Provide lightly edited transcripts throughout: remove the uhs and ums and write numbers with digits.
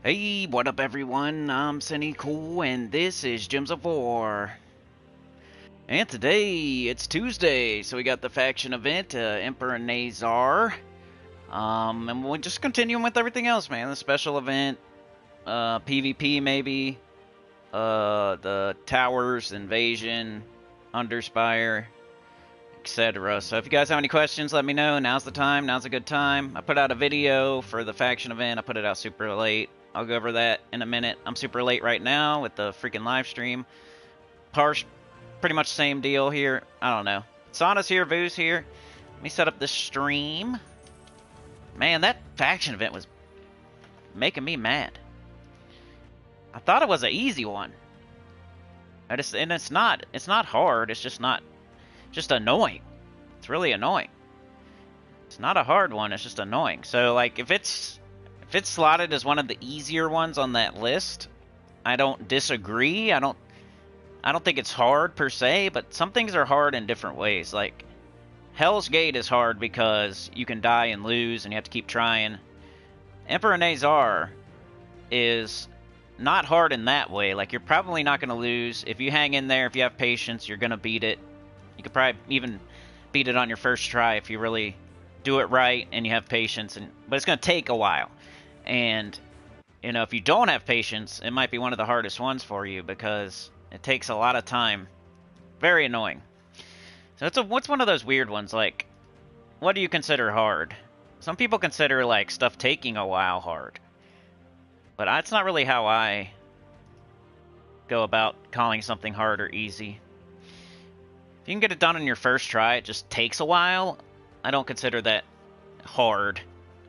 Hey, what up everyone? I'm Sinnycool and this is Gems of War. And today, it's Tuesday, so we got the faction event, Emperinazar. And we'll just continue with everything else, man. The special event, PvP maybe, the towers, invasion, underspire, etc. So if you guys have any questions, let me know. Now's the time, now's a good time. I put out a video for the faction event, I put it out super late. I'll go over that in a minute. I'm super late right now with the freaking live stream. Pretty much same deal here. I don't know. Sauna's here, Vu's here. Let me set up this stream. Man, that faction event was making me mad. I thought it was an easy one. And it's not. It's not hard. It's just not. Just annoying. It's really annoying. It's not a hard one. It's just annoying. So like, if it's slotted as one of the easier ones on that list, I don't disagree. I don't think it's hard per se, but some things are hard in different ways. Like, Hell's Gate is hard because you can die and lose and you have to keep trying. Emperinazar is not hard in that way. Like, you're probably not going to lose. If you hang in there, if you have patience, you're going to beat it. You could probably even beat it on your first try if you really do it right and you have patience. But it's going to take a while. And, you know, if you don't have patience, it might be one of the hardest ones for you because it takes a lot of time. Very annoying. So what's one of those weird ones? Like, what do you consider hard? Some people consider, like, stuff taking a while hard. But that's not really how I go about calling something hard or easy. If you can get it done on your first try, it just takes a while. I don't consider that hard.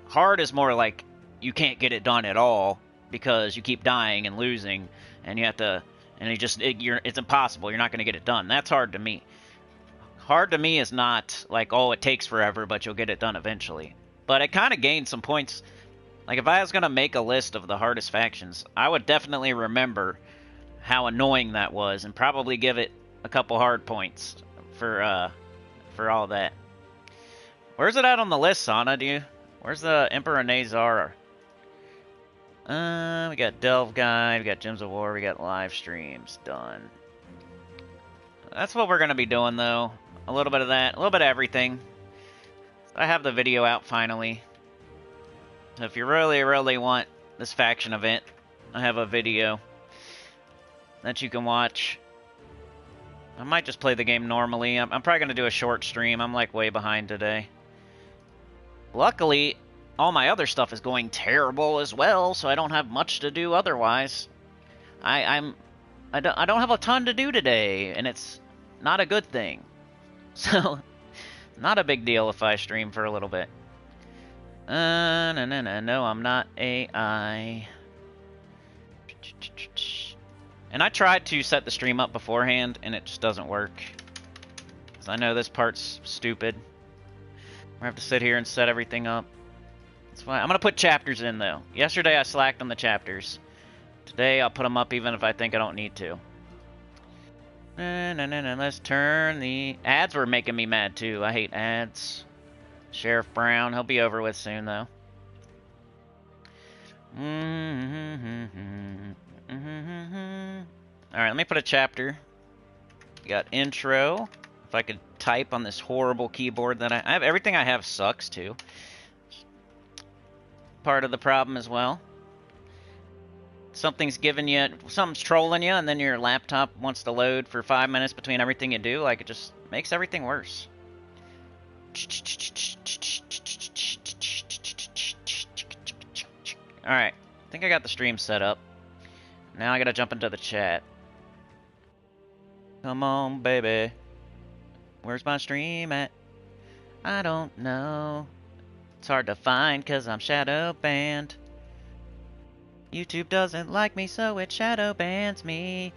Hard is more like you can't get it done at all because you keep dying and losing, and you have to... And it's impossible. You're not going to get it done. That's hard to me. Hard to me is not like, oh, it takes forever, but you'll get it done eventually. But it kind of gained some points. Like, if I was going to make a list of the hardest factions, I would definitely remember how annoying that was and probably give it a couple hard points for all that. Where's it at on the list, Sana? Where's the Emperinazar? We got Delve Guide, we got Gems of War, we got live streams done. That's what we're going to be doing, though. A little bit of that, a little bit of everything. I have the video out, finally. So if you really, really want this faction event, I have a video that you can watch. I might just play the game normally. I'm probably going to do a short stream. I'm, like, way behind today. Luckily, all my other stuff is going terrible as well, so I don't have much to do otherwise. I don't have a ton to do today, and it's not a good thing. So, not a big deal if I stream for a little bit. No, I'm not AI. And I tried to set the stream up beforehand, and it just doesn't work. Because I know this part's stupid. I have to sit here and set everything up. That's why I'm going to put chapters in, though. Yesterday I slacked on the chapters. Today I'll put them up even if I think I don't need to. Let's turn the... Ads were making me mad, too. I hate ads. Sheriff Brown, he'll be over with soon, though. Alright, let me put a chapter. We got intro. If I could type on this horrible keyboard that I have. Everything I have sucks, too. Part of the problem as well. Something's trolling you, and then your laptop wants to load for 5 minutes between everything you do. Like, it just makes everything worse. Alright, I think I got the stream set up. Now I gotta jump into the chat. Come on, baby. Where's my stream at? I don't know. It's hard to find because I'm shadow banned. YouTube doesn't like me, so it shadow bans me.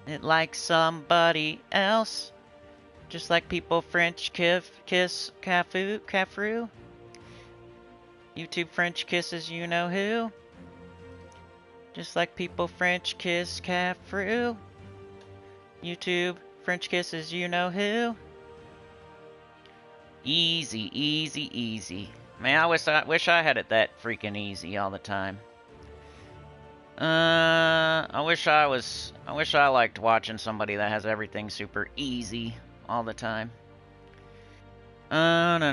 It likes somebody else. Just like people French kiss Cafru. YouTube French kisses you know who. Just like people French kiss Cafru. YouTube French kisses you know who. Easy, easy, easy. Man, I wish I had it that freaking easy all the time. I wish I liked watching somebody that has everything super easy all the time. Come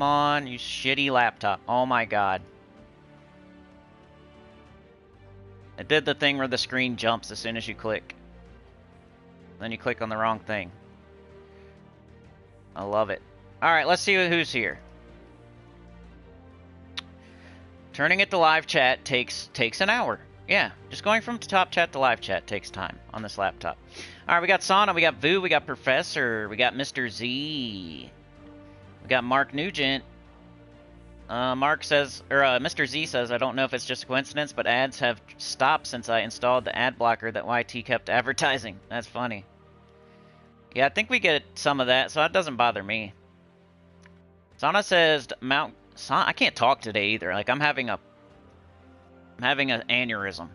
on, you shitty laptop. Oh my god. It did the thing where the screen jumps as soon as you click. Then you click on the wrong thing. I love it. Alright, let's see who's here. Turning it to live chat takes an hour. Yeah, just going from top chat to live chat takes time on this laptop. Alright, we got Sana, we got Vu, we got Professor, we got Mr. Z. We got Mark Nugent. Mr. Z says, I don't know if it's just a coincidence, but ads have stopped since I installed the ad blocker that YT kept advertising. That's funny. Yeah, I think we get some of that, so that doesn't bother me. Sana says, I can't talk today either. Like, I'm having an aneurysm.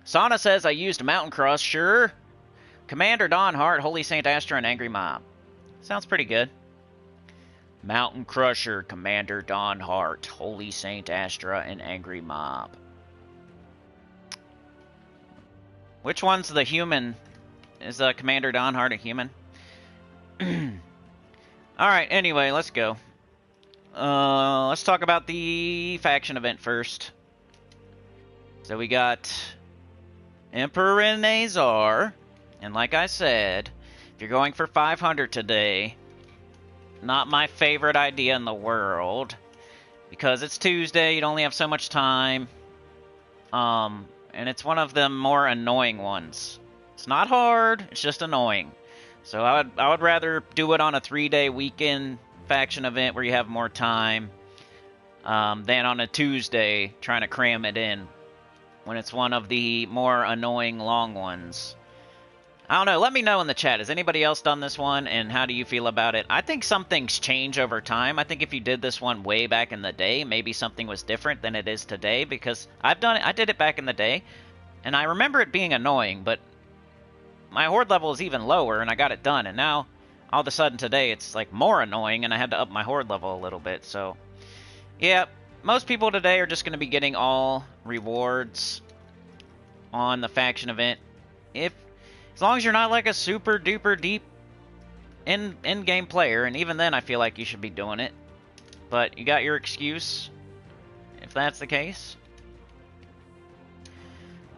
Sana says, I used Mountain Cross, sure. Commander Don Hart, Holy Saint Astra, and Angry Mob. Sounds pretty good. Mountain Crusher, Commander Don Hart, Holy Saint Astra, and Angry Mob. Which one's the human? Is Commander Don Hart a human? Alright, anyway, let's go. Let's talk about the faction event first. So we got Emperinazar, and like I said, if you're going for 500 today, not my favorite idea in the world, because it's Tuesday, you'd only have so much time, and it's one of the more annoying ones. It's not hard, it's just annoying. So I would rather do it on a 3-day weekend faction event where you have more time, than on a Tuesday trying to cram it in when it's one of the more annoying long ones. I don't know, let me know in the chat. Has anybody else done this one, and how do you feel about it? I think some things change over time. I think if you did this one way back in the day, maybe something was different than it is today, because I did it back in the day, and I remember it being annoying, but my horde level is even lower, and I got it done, and now, all of a sudden today, it's like more annoying, and I had to up my horde level a little bit, so... Yeah, most people today are just going to be getting all rewards on the faction event. As long as you're not like a super duper deep in-game player, and even then I feel like you should be doing it. But you got your excuse, if that's the case.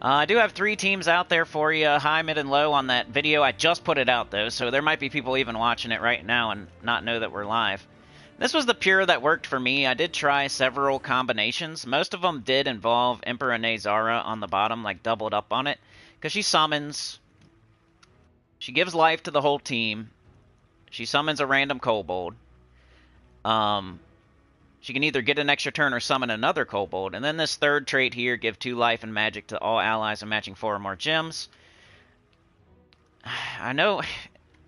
I do have 3 teams out there for you, high, mid, and low on that video. I just put it out, though, so there might be people even watching it right now and not know that we're live. This was the pure that worked for me. I did try several combinations. Most of them did involve Emperinazar on the bottom, like doubled up on it, because she summons... She gives life to the whole team. She summons a random kobold. She can either get an extra turn or summon another kobold. And then this third trait here, give 2 life and magic to all allies and matching 4 or more gems. I know,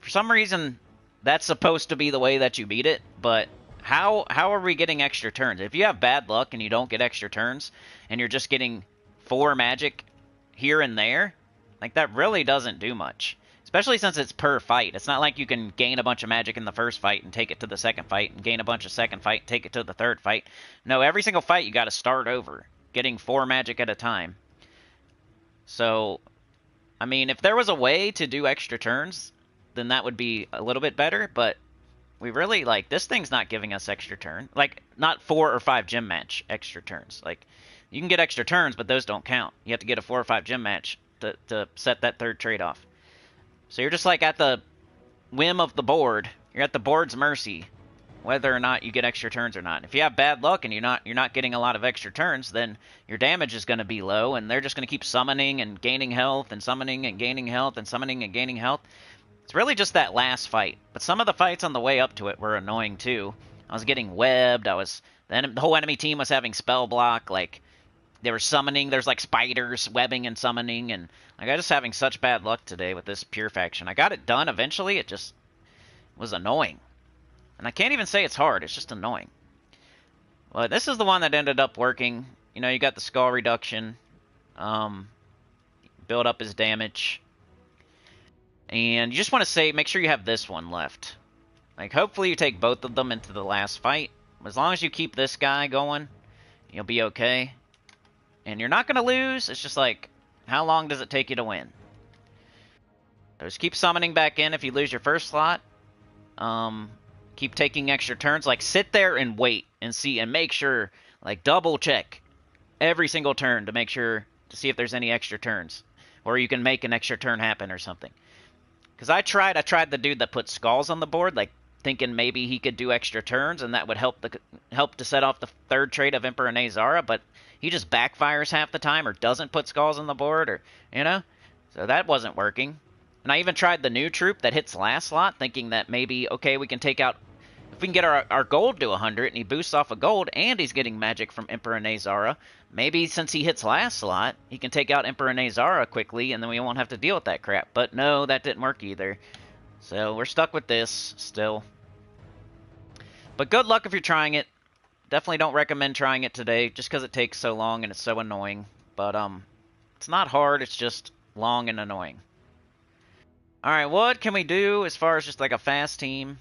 for some reason, that's supposed to be the way that you beat it, but how are we getting extra turns? If you have bad luck and you don't get extra turns, and you're just getting 4 magic here and there, like, that really doesn't do much. Especially since it's per fight. It's not like you can gain a bunch of magic in the first fight and take it to the second fight, and gain a bunch of second fight and take it to the third fight. No, every single fight you got to start over, getting 4 magic at a time. So, I mean, if there was a way to do extra turns, then that would be a little bit better, but we really, like, this thing's not giving us extra turn. Like, not 4 or 5 gym match extra turns. Like, you can get extra turns, but those don't count. You have to get a 4 or 5 gym match to set that third trade off. So you're just like at the whim of the board. You're at the board's mercy, whether or not you get extra turns or not. If you have bad luck and you're not getting a lot of extra turns, then your damage is going to be low, and they're just going to keep summoning and gaining health, and summoning and gaining health, and summoning and gaining health. It's really just that last fight. But some of the fights on the way up to it were annoying too. I was getting webbed. The whole enemy team was having spell block. Like, they were summoning. There's like spiders webbing and summoning, and like, I was just having such bad luck today with this pure faction. I got it done eventually. It just was annoying. And I can't even say it's hard. It's just annoying. But this is the one that ended up working. You know, you got the skull reduction. Build up his damage. And you just want to say, make sure you have this one left. Like, hopefully you take both of them into the last fight. As long as you keep this guy going, you'll be okay. And you're not going to lose. It's just like, how long does it take you to win? So just keep summoning back in if you lose your first slot. Keep taking extra turns. Like, sit there and wait and see and make sure, like, double check every single turn to make sure, to see if there's any extra turns. Or you can make an extra turn happen or something. Because I tried the dude that put skulls on the board, like, thinking maybe he could do extra turns and that would help to set off the third trait of Emperinazar, but he just backfires half the time or doesn't put skulls on the board, or, you know? So that wasn't working. And I even tried the new troop that hits last slot, thinking that maybe, okay, we can take out, if we can get our gold to 100 and he boosts off a gold and he's getting magic from Emperinazar, maybe since he hits last slot, he can take out Emperinazar quickly and then we won't have to deal with that crap. But no, that didn't work either. So we're stuck with this still. But good luck if you're trying it. Definitely don't recommend trying it today just because it takes so long and it's so annoying. But it's not hard, it's just long and annoying. Alright, what can we do as far as just like a fast team?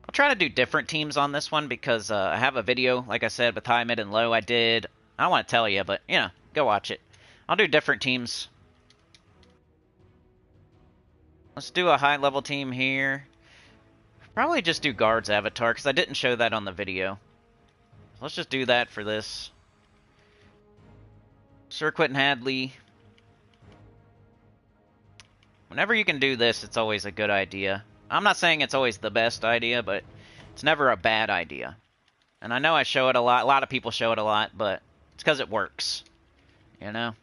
I'll try to do different teams on this one because I have a video, like I said, with high, mid, and low I did. I don't want to tell you, but, you know, go watch it. I'll do different teams. Let's do a high-level team here. Probably just do Guard's Avatar, because I didn't show that on the video. Let's just do that for this. Sir Quentin Hadley. Whenever you can do this, it's always a good idea. I'm not saying it's always the best idea, but it's never a bad idea. And I know I show it a lot. A lot of people show it a lot, but it's because it works. You know?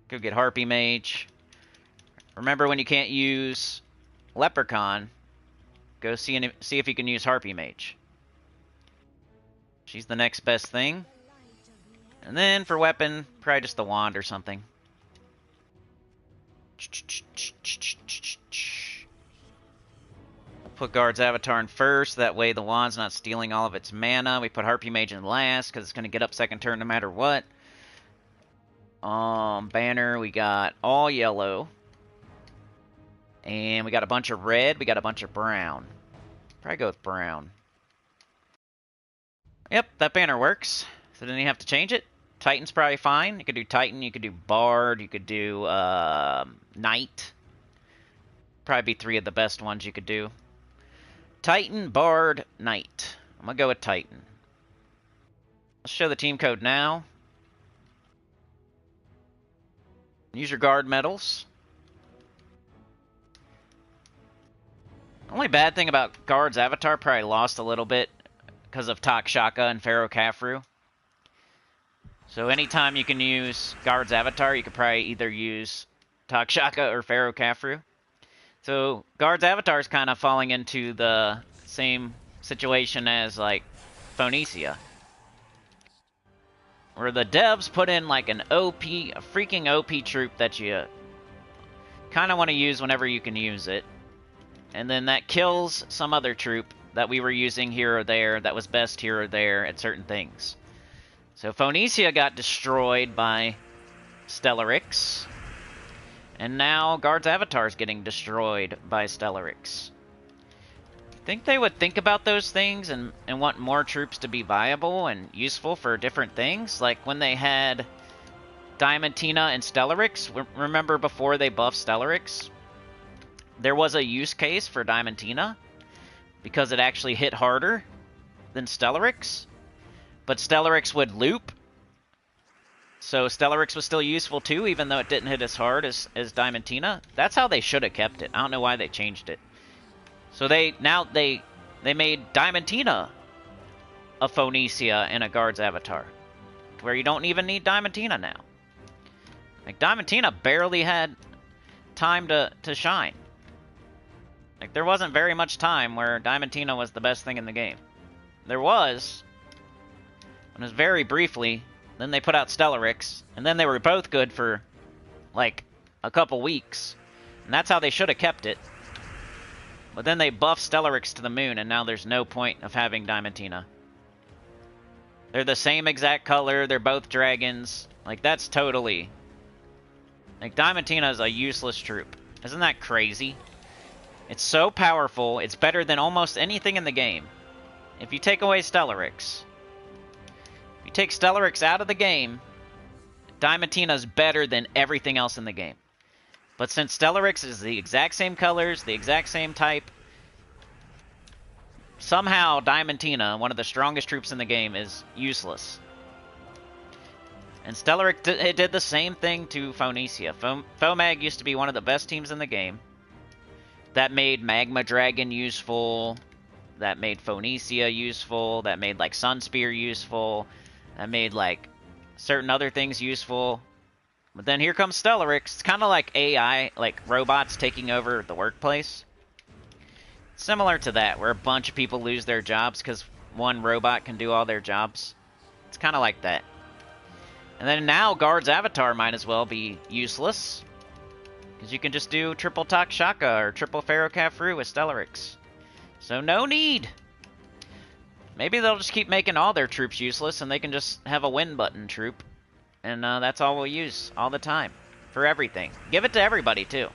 Go get Harpy Mage. Remember, when you can't use Leprechaun, go see if you can use Harpy Mage. She's the next best thing. And then for weapon, probably just the wand or something. Put Guard's Avatar in first, that way the wand's not stealing all of its mana. We put Harpy Mage in last, because it's going to get up second turn no matter what. Banner, we got all yellow. And we got a bunch of red, we got a bunch of brown. Probably go with brown. Yep, that banner works. So then you have to change it. Titan's probably fine. You could do Titan, you could do Bard, you could do Knight. Probably be three of the best ones you could do. Titan, Bard, Knight. I'm going to go with Titan. Let's show the team code now. Use your guard medals. The only bad thing about Guard's Avatar, probably lost a little bit because of Takshaka and Pharaoh Khafre. So anytime you can use Guard's Avatar, you could probably either use Takshaka or Pharaoh Khafre. So Guard's Avatar is kind of falling into the same situation as, like, Phoenicia, where the devs put in, like, a freaking OP troop that you kind of want to use whenever you can use it. And then that kills some other troop that we were using here or there that was best here or there at certain things. So Phoenicia got destroyed by Stellarix. And now Guard's Avatar is getting destroyed by Stellarix. Think they would think about those things and want more troops to be viable and useful for different things? Like when they had Diamantina and Stellarix, remember before they buffed Stellarix? There was a use case for Diamantina because it actually hit harder than Stellarix. But Stellarix would loop, so Stellarix was still useful too, even though it didn't hit as hard as Diamantina. That's how they should have kept it. I don't know why they changed it. So they made Diamantina a Phoenicia and a Guard's Avatar, where you don't even need Diamantina now. Like, Diamantina barely had time to shine. Like, there wasn't very much time where Diamantina was the best thing in the game. There was. It was very briefly. Then they put out Stellarix, and then they were both good for, like, a couple weeks. And that's how they should have kept it. But then they buffed Stellarix to the moon, and now there's no point of having Diamantina. They're the same exact color, they're both dragons. Like, that's totally... Like, Diamantina is a useless troop. Isn't that crazy? It's so powerful, it's better than almost anything in the game. if you take away Stellarix, if you take Stellarix out of the game, Diamantina is better than everything else in the game. But since Stellarix is the exact same colors, the exact same type, somehow Diamantina, one of the strongest troops in the game, is useless. And Stellarix did the same thing to Phoenicia. Fomag used to be one of the best teams in the game. That made Magma Dragon useful. That made Phoenicia useful. That made, like, Sunspear useful. That made, like, certain other things useful. But then here comes Stellarix. It's kind of like AI, like robots taking over the workplace. Similar to that, where a bunch of people lose their jobs because one robot can do all their jobs. It's kind of like that. And then now Guard's Avatar might as well be useless, because you can just do triple Takshaka or triple Ferrocafru with Stellarix. So no need! Maybe they'll just keep making all their troops useless and they can just have a win button troop. And that's all we'll use all the time. For everything. Give it to everybody, too.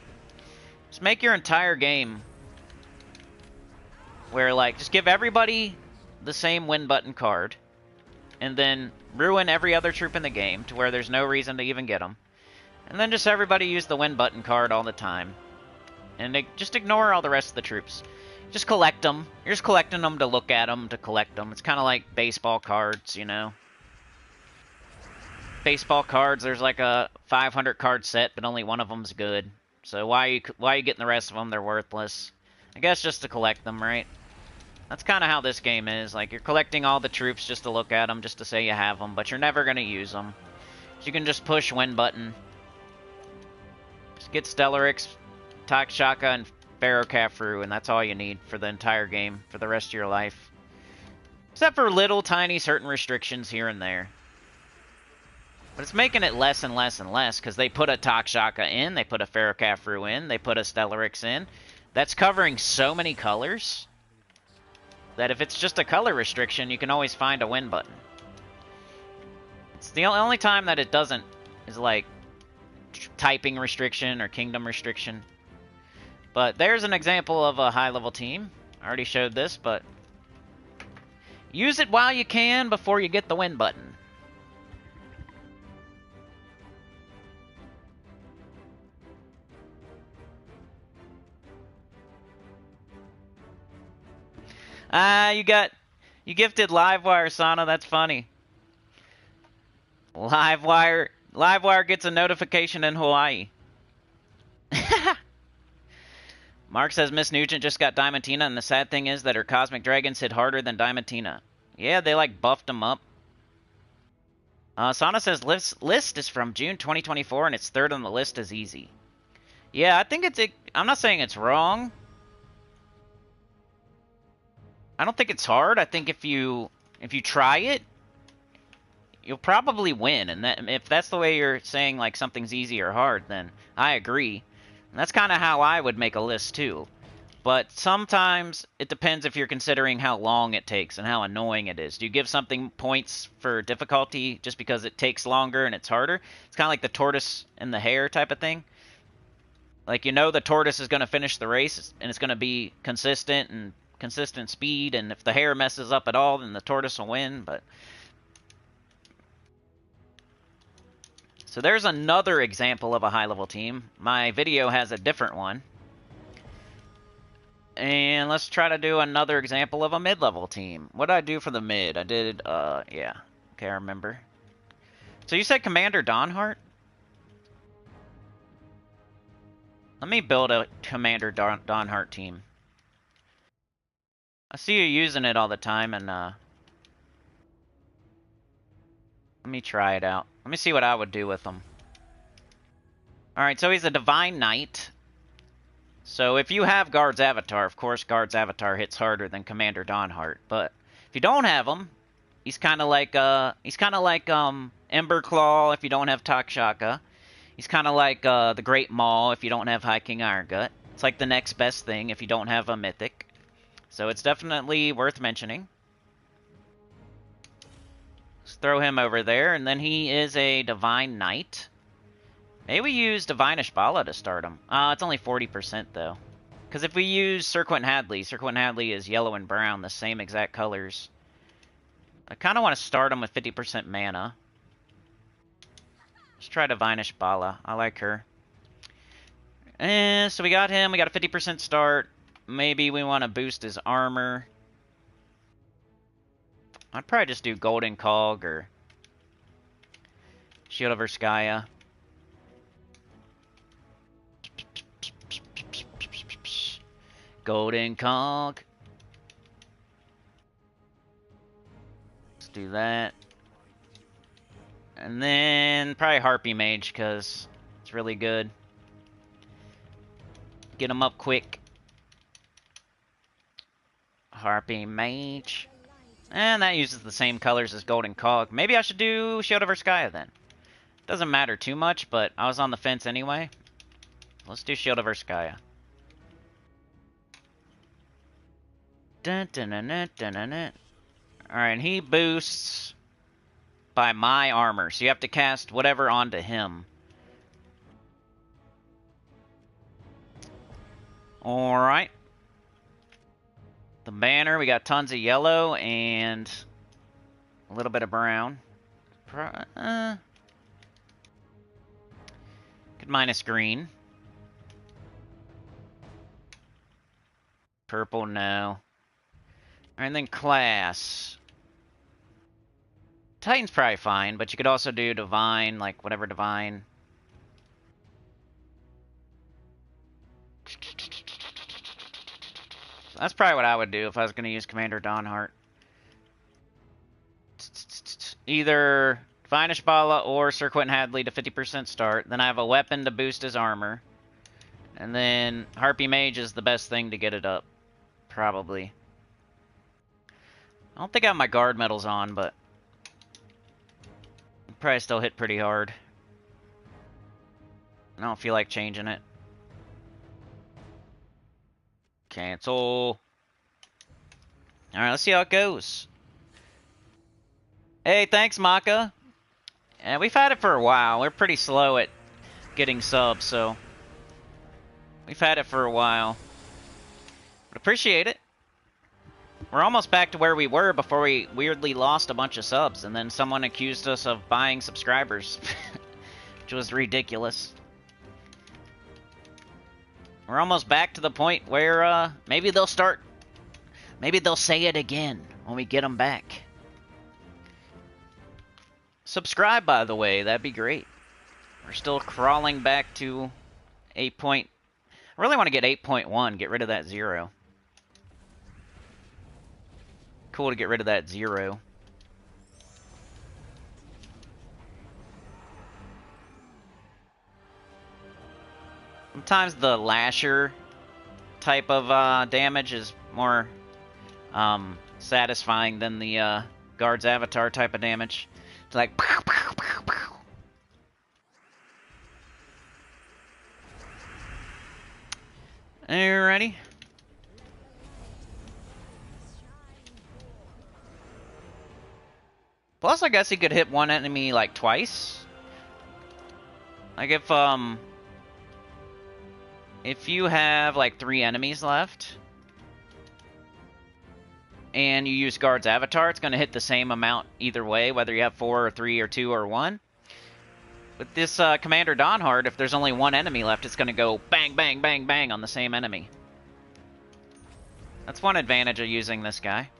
Just make your entire game where, like, just give everybody the same win button card. And then ruin every other troop in the game to where there's no reason to even get them. And then just everybody use the win button card all the time. And just ignore all the rest of the troops. Just collect them. You're just collecting them to look at them, to collect them. It's kind of like baseball cards, you know? Baseball cards, there's like a 500 card set, but only one of them's good. So why are you getting the rest of them? They're worthless. I guess just to collect them, right? That's kind of how this game is. Like, you're collecting all the troops just to look at them, just to say you have them, but you're never going to use them. So you can just push win button. Just get Stellarix, Takshaka, and Ferrocafru, and that's all you need for the entire game, for the rest of your life. Except for little tiny certain restrictions here and there. But it's making it less and less and less, because they put a Takshaka in, they put a Ferrocafru in, they put a Stellarix in. That's covering so many colors that if it's just a color restriction, you can always find a win button. It's the only time that it doesn't is like typing restriction or kingdom restriction. But there's an example of a high-level team. I already showed this, but use it while you can before you get the win button. You gifted Livewire, Sana. That's funny. Livewire gets a notification in Hawaii. Mark says Miss Nugent just got Diamantina, and the sad thing is that her Cosmic Dragons hit harder than Diamantina. Yeah, they like buffed them up. Sana says list is from June 2024, and it's third on the list as easy. Yeah, I think I'm not saying it's wrong. I don't think it's hard. I think if you try it, you'll probably win. And if that's the way you're saying like something's easy or hard, then I agree. And that's kind of how I would make a list too. But sometimes it depends if you're considering how long it takes and how annoying it is. Do you give something points for difficulty just because it takes longer and it's harder? It's kind of like the tortoise and the hare type of thing. Like, you know the tortoise is going to finish the race and it's going to be consistent and consistent speed, and if the hare messes up at all, then the tortoise will win. But so there's another example of a high-level team. My video has a different one. And let's try to do another example of a mid-level team. What did I do for the mid? I did, yeah. Okay, I remember. So you said Commander Dawnheart? Let me build a Commander Dawnheart team. I see you using it all the time, and let me try it out. Let me see what I would do with him. Alright, so he's a Divine Knight. So if you have Guard's Avatar, of course Guard's Avatar hits harder than Commander Dawnheart. But if you don't have him, he's kind of like Emberclaw if you don't have Takshaka. He's kind of like the Great Maul if you don't have High King Irongut. It's like the next best thing if you don't have a Mythic. So it's definitely worth mentioning. Let's throw him over there, and then he is a Divine Knight. Maybe we use Divine Ishbala to start him. It's only 40% though. Because if we use Serquent and Hadley is yellow and brown, the same exact colors. I kind of want to start him with 50% mana. Let's try Divinish Bala. I like her. So we got him. We got a 50% start. Maybe we want to boost his armor. I'd probably just do Golden Cog or Shield of Urskaya. Golden Cog. Let's do that. And then probably Harpy Mage because it's really good. Get him up quick. Harpy Mage. And that uses the same colors as Golden Cog. Maybe I should do Shield of Urskaya then. Doesn't matter too much, but I was on the fence anyway. Let's do Shield of Urskaya. Dun, dun, dun, dun, dun, dun, dun. Alright, he boosts by my armor, so you have to cast whatever onto him. Alright. The banner, we got tons of yellow and a little bit of brown. Could minus green. Purple, no. And then class. Titan's probably fine, but you could also do divine, like whatever divine. That's probably what I would do if I was going to use Commander Dawnheart. Either Divinish Bala or Serquent Hadley to 50% start. Then I have a weapon to boost his armor. And then Harpy Mage is the best thing to get it up. Probably. I don't think I have my guard medals on, but I'd probably still hit pretty hard. I don't feel like changing it. Cancel. Alright, let's see how it goes. Hey, thanks, Maka. And we've had it for a while. We're pretty slow at getting subs, so we've had it for a while. But appreciate it. We're almost back to where we were before we weirdly lost a bunch of subs, and then someone accused us of buying subscribers, which was ridiculous. We're almost back to the point where maybe they'll say it again when we get them back. Subscribe, by the way, that'd be great. We're still crawling back to 8 point. I really want to get 8.1, get rid of that 0. Cool to get rid of that 0. Sometimes the lasher type of damage is more satisfying than the guard's avatar type of damage. It's like pow, pow, pow, pow. Alrighty. Plus, I guess he could hit one enemy like twice. Like if you have like 3 enemies left and you use guard's avatar, it's going to hit the same amount either way, whether you have 4 or 3 or 2 or 1. With this Commander Dawnheart, if there's only 1 enemy left, it's going to go bang, bang, bang, bang on the same enemy. That's one advantage of using this guy.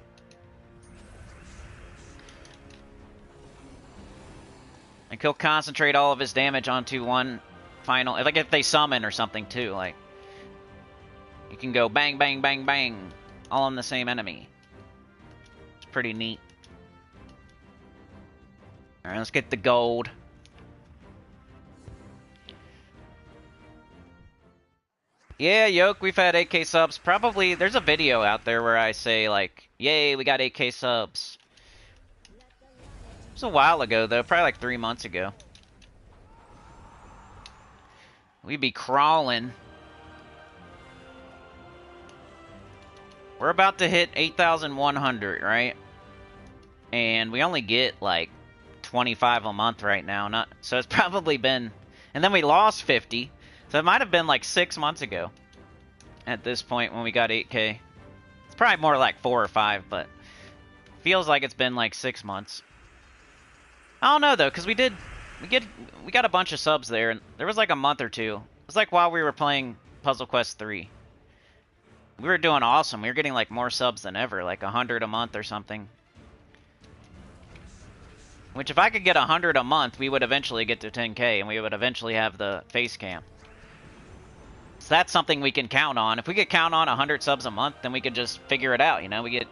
Like, he'll concentrate all of his damage onto one final... Like, if they summon or something, too. Like, you can go bang, bang, bang, bang, all on the same enemy. It's pretty neat. Alright, let's get the gold. Yeah, Yoke, we've had 8K subs. Probably, there's a video out there where I say, like, yay, we got 8K subs. It was a while ago, though. Probably like 3 months ago. We'd be crawling. We're about to hit 8,100, right? And we only get, like, 25 a month right now. So it's probably been... And then we lost 50. So it might have been, like, 6 months ago. at this point when we got 8K. It's probably more like 4 or 5, but feels like it's been like 6 months. I don't know though, because we got a bunch of subs there, and there was like a month or two. It was like while we were playing Puzzle Quest 3. We were doing awesome. We were getting like more subs than ever, like 100 a month or something. Which if I could get 100 a month, we would eventually get to 10K, and we would eventually have the face cam. So that's something we can count on. If we could count on 100 subs a month, then we could just figure it out, you know? We get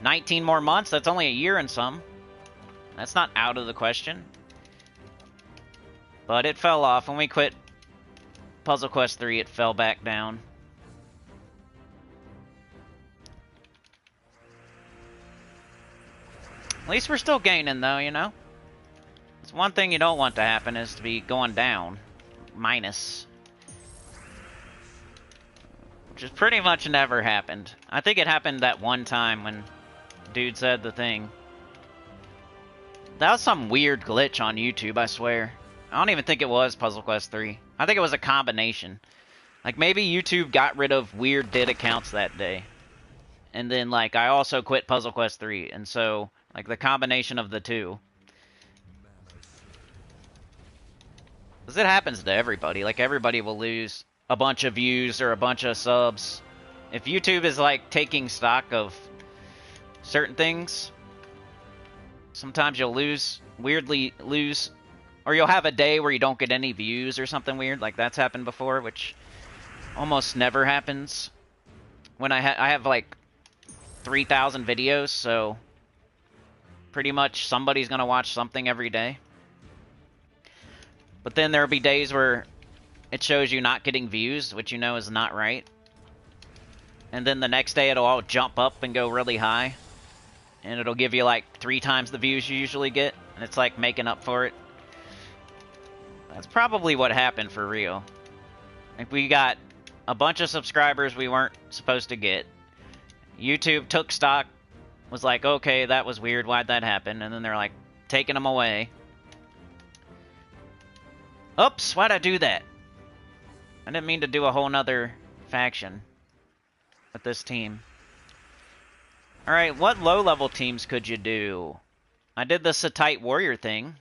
19 more months, that's only a year and some. That's not out of the question. But it fell off. When we quit Puzzle Quest 3, it fell back down. At least we're still gaining, though, you know? It's one thing you don't want to happen is to be going down. Minus. Which has pretty much never happened. I think it happened that one time when dude said the thing. That was some weird glitch on YouTube, I swear. I don't even think it was Puzzle Quest 3. I think it was a combination. Like, maybe YouTube got rid of weird did accounts that day. And then, like, I also quit Puzzle Quest 3. And so, like, the combination of the two. Because it happens to everybody. Like, everybody will lose a bunch of views or a bunch of subs. If YouTube is, like, taking stock of certain things, sometimes you'll weirdly lose, or you'll have a day where you don't get any views or something weird. Like, that's happened before, which almost never happens. When I have, like, 3,000 videos, so pretty much somebody's gonna watch something every day. But then there'll be days where it shows you not getting views, which you know is not right. And then the next day it'll all jump up and go really high. And it'll give you like 3 times the views you usually get. And it's like making up for it. That's probably what happened for real. Like, we got a bunch of subscribers we weren't supposed to get. YouTube took stock, was like, okay, that was weird, why'd that happen? And then they're like, taking them away. Oops, why'd I do that? I didn't mean to do a whole nother faction with this team. Alright, what low-level teams could you do? I did the Satite Warrior thing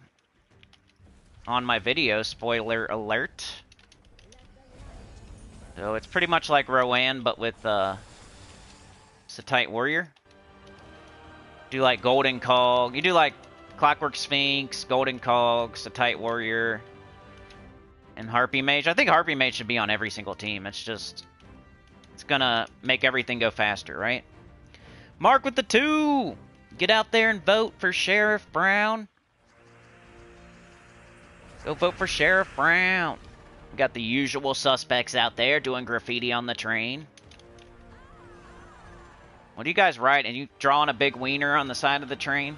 on my video, spoiler alert. So it's pretty much like Rowan, but with Satite Warrior. Do like Golden Cog. You do like Clockwork Sphinx, Golden Cog, Satite Warrior, and Harpy Mage. I think Harpy Mage should be on every single team. It's just, it's gonna make everything go faster, right? Mark with the 2! Get out there and vote for Sheriff Brown. Go vote for Sheriff Brown. We got the usual suspects out there doing graffiti on the train. What are you guys writing? You drawing a big wiener on the side of the train?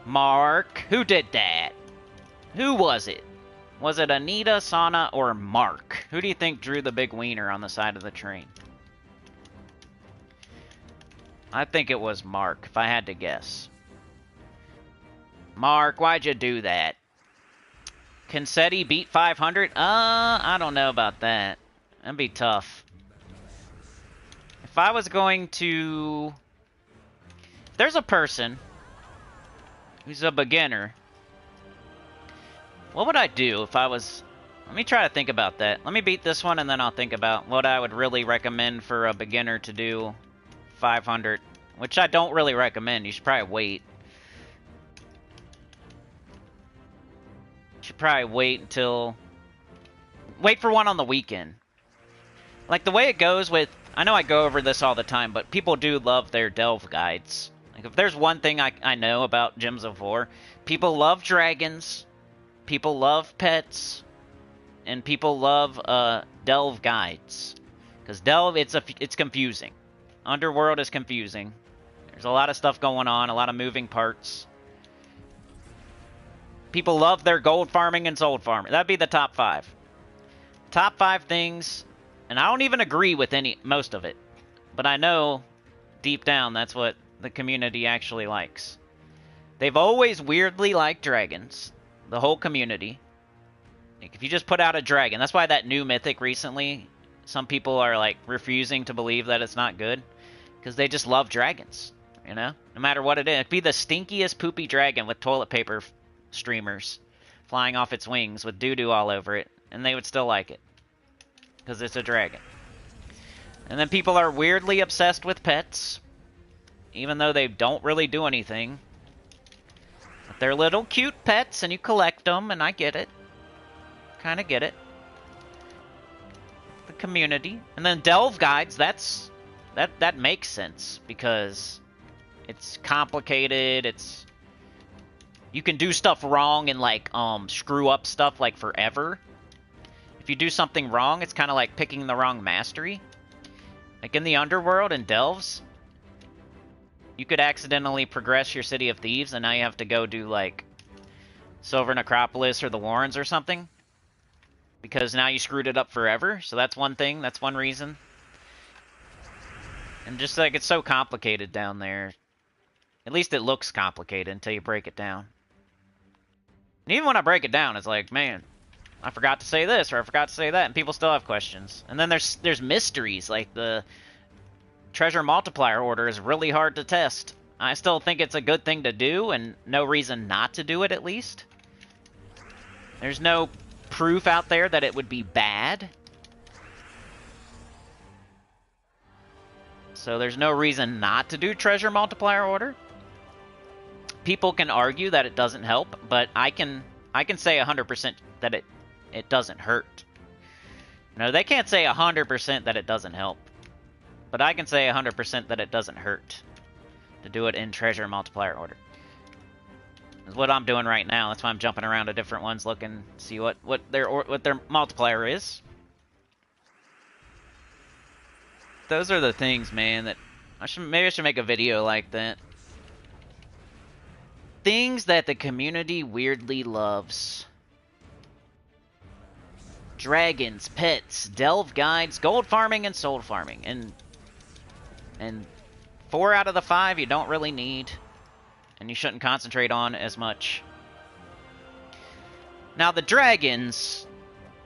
Mark. Who did that? Who was it? Was it Anita, Sana, or Mark? Who do you think drew the big wiener on the side of the train? I think it was Mark, if I had to guess. Mark, why'd you do that? Can SETI beat 500? I don't know about that. That'd be tough. If I was going to... If there's a person who's a beginner, what would I do if I was... Let me try to think about that. Let me beat this one and then I'll think about what I would really recommend for a beginner to do 500. Which I don't really recommend. You should probably wait. You should probably wait until... Wait for one on the weekend. Like, the way it goes with... I know I go over this all the time, but people do love their delve guides. Like, if there's one thing I know about Gems of War, people love dragons, people love pets, and people love delve guides. Because delve, it's confusing. Underworld is confusing. There's a lot of stuff going on, a lot of moving parts. People love their gold farming and soul farming. That'd be the top 5. Top 5 things, and I don't even agree with most of it. But I know, deep down, that's what the community actually likes. They've always weirdly liked dragons. The whole community. Like, if you just put out a dragon, that's why that new mythic recently, some people are like refusing to believe that it's not good because they just love dragons, you know? No matter what it is. It'd be the stinkiest poopy dragon with toilet paper streamers flying off its wings with doo-doo all over it, and they would still like it because it's a dragon. And then people are weirdly obsessed with pets, even though they don't really do anything. But they're little cute pets, and you collect them, and I get it. Kind of get it. The community. And then delve guides, that makes sense, because it's complicated, you can do stuff wrong and, like, screw up stuff, like, forever. If you do something wrong, it's kind of like picking the wrong mastery. Like in the underworld and delves, you could accidentally progress your City of Thieves, and now you have to go do, like, Silver Necropolis or the Warrens or something. Because now you screwed it up forever. So that's one thing. That's one reason. And just, like, it's so complicated down there. At least it looks complicated until you break it down. And even when I break it down, it's like, man, I forgot to say this, or I forgot to say that, and people still have questions. And then there's mysteries, like the treasure multiplier order is really hard to test. I still think it's a good thing to do, and no reason not to do it, at least. There's no proof out there that it would be bad. So there's no reason not to do treasure multiplier order. People can argue that it doesn't help, but I can say 100% that it doesn't hurt. No, they can't say 100% that it doesn't help. But I can say 100% that it doesn't hurt to do it in treasure multiplier order. That's what I'm doing right now. That's why I'm jumping around to different ones looking to see what their multiplier is. Those are the things, man, that maybe I should make a video like that. Things that the community weirdly loves. Dragons, pets, delve guides, gold farming, and soul farming. And 4 out of the 5 you don't really need. And you shouldn't concentrate on as much. Now the dragons,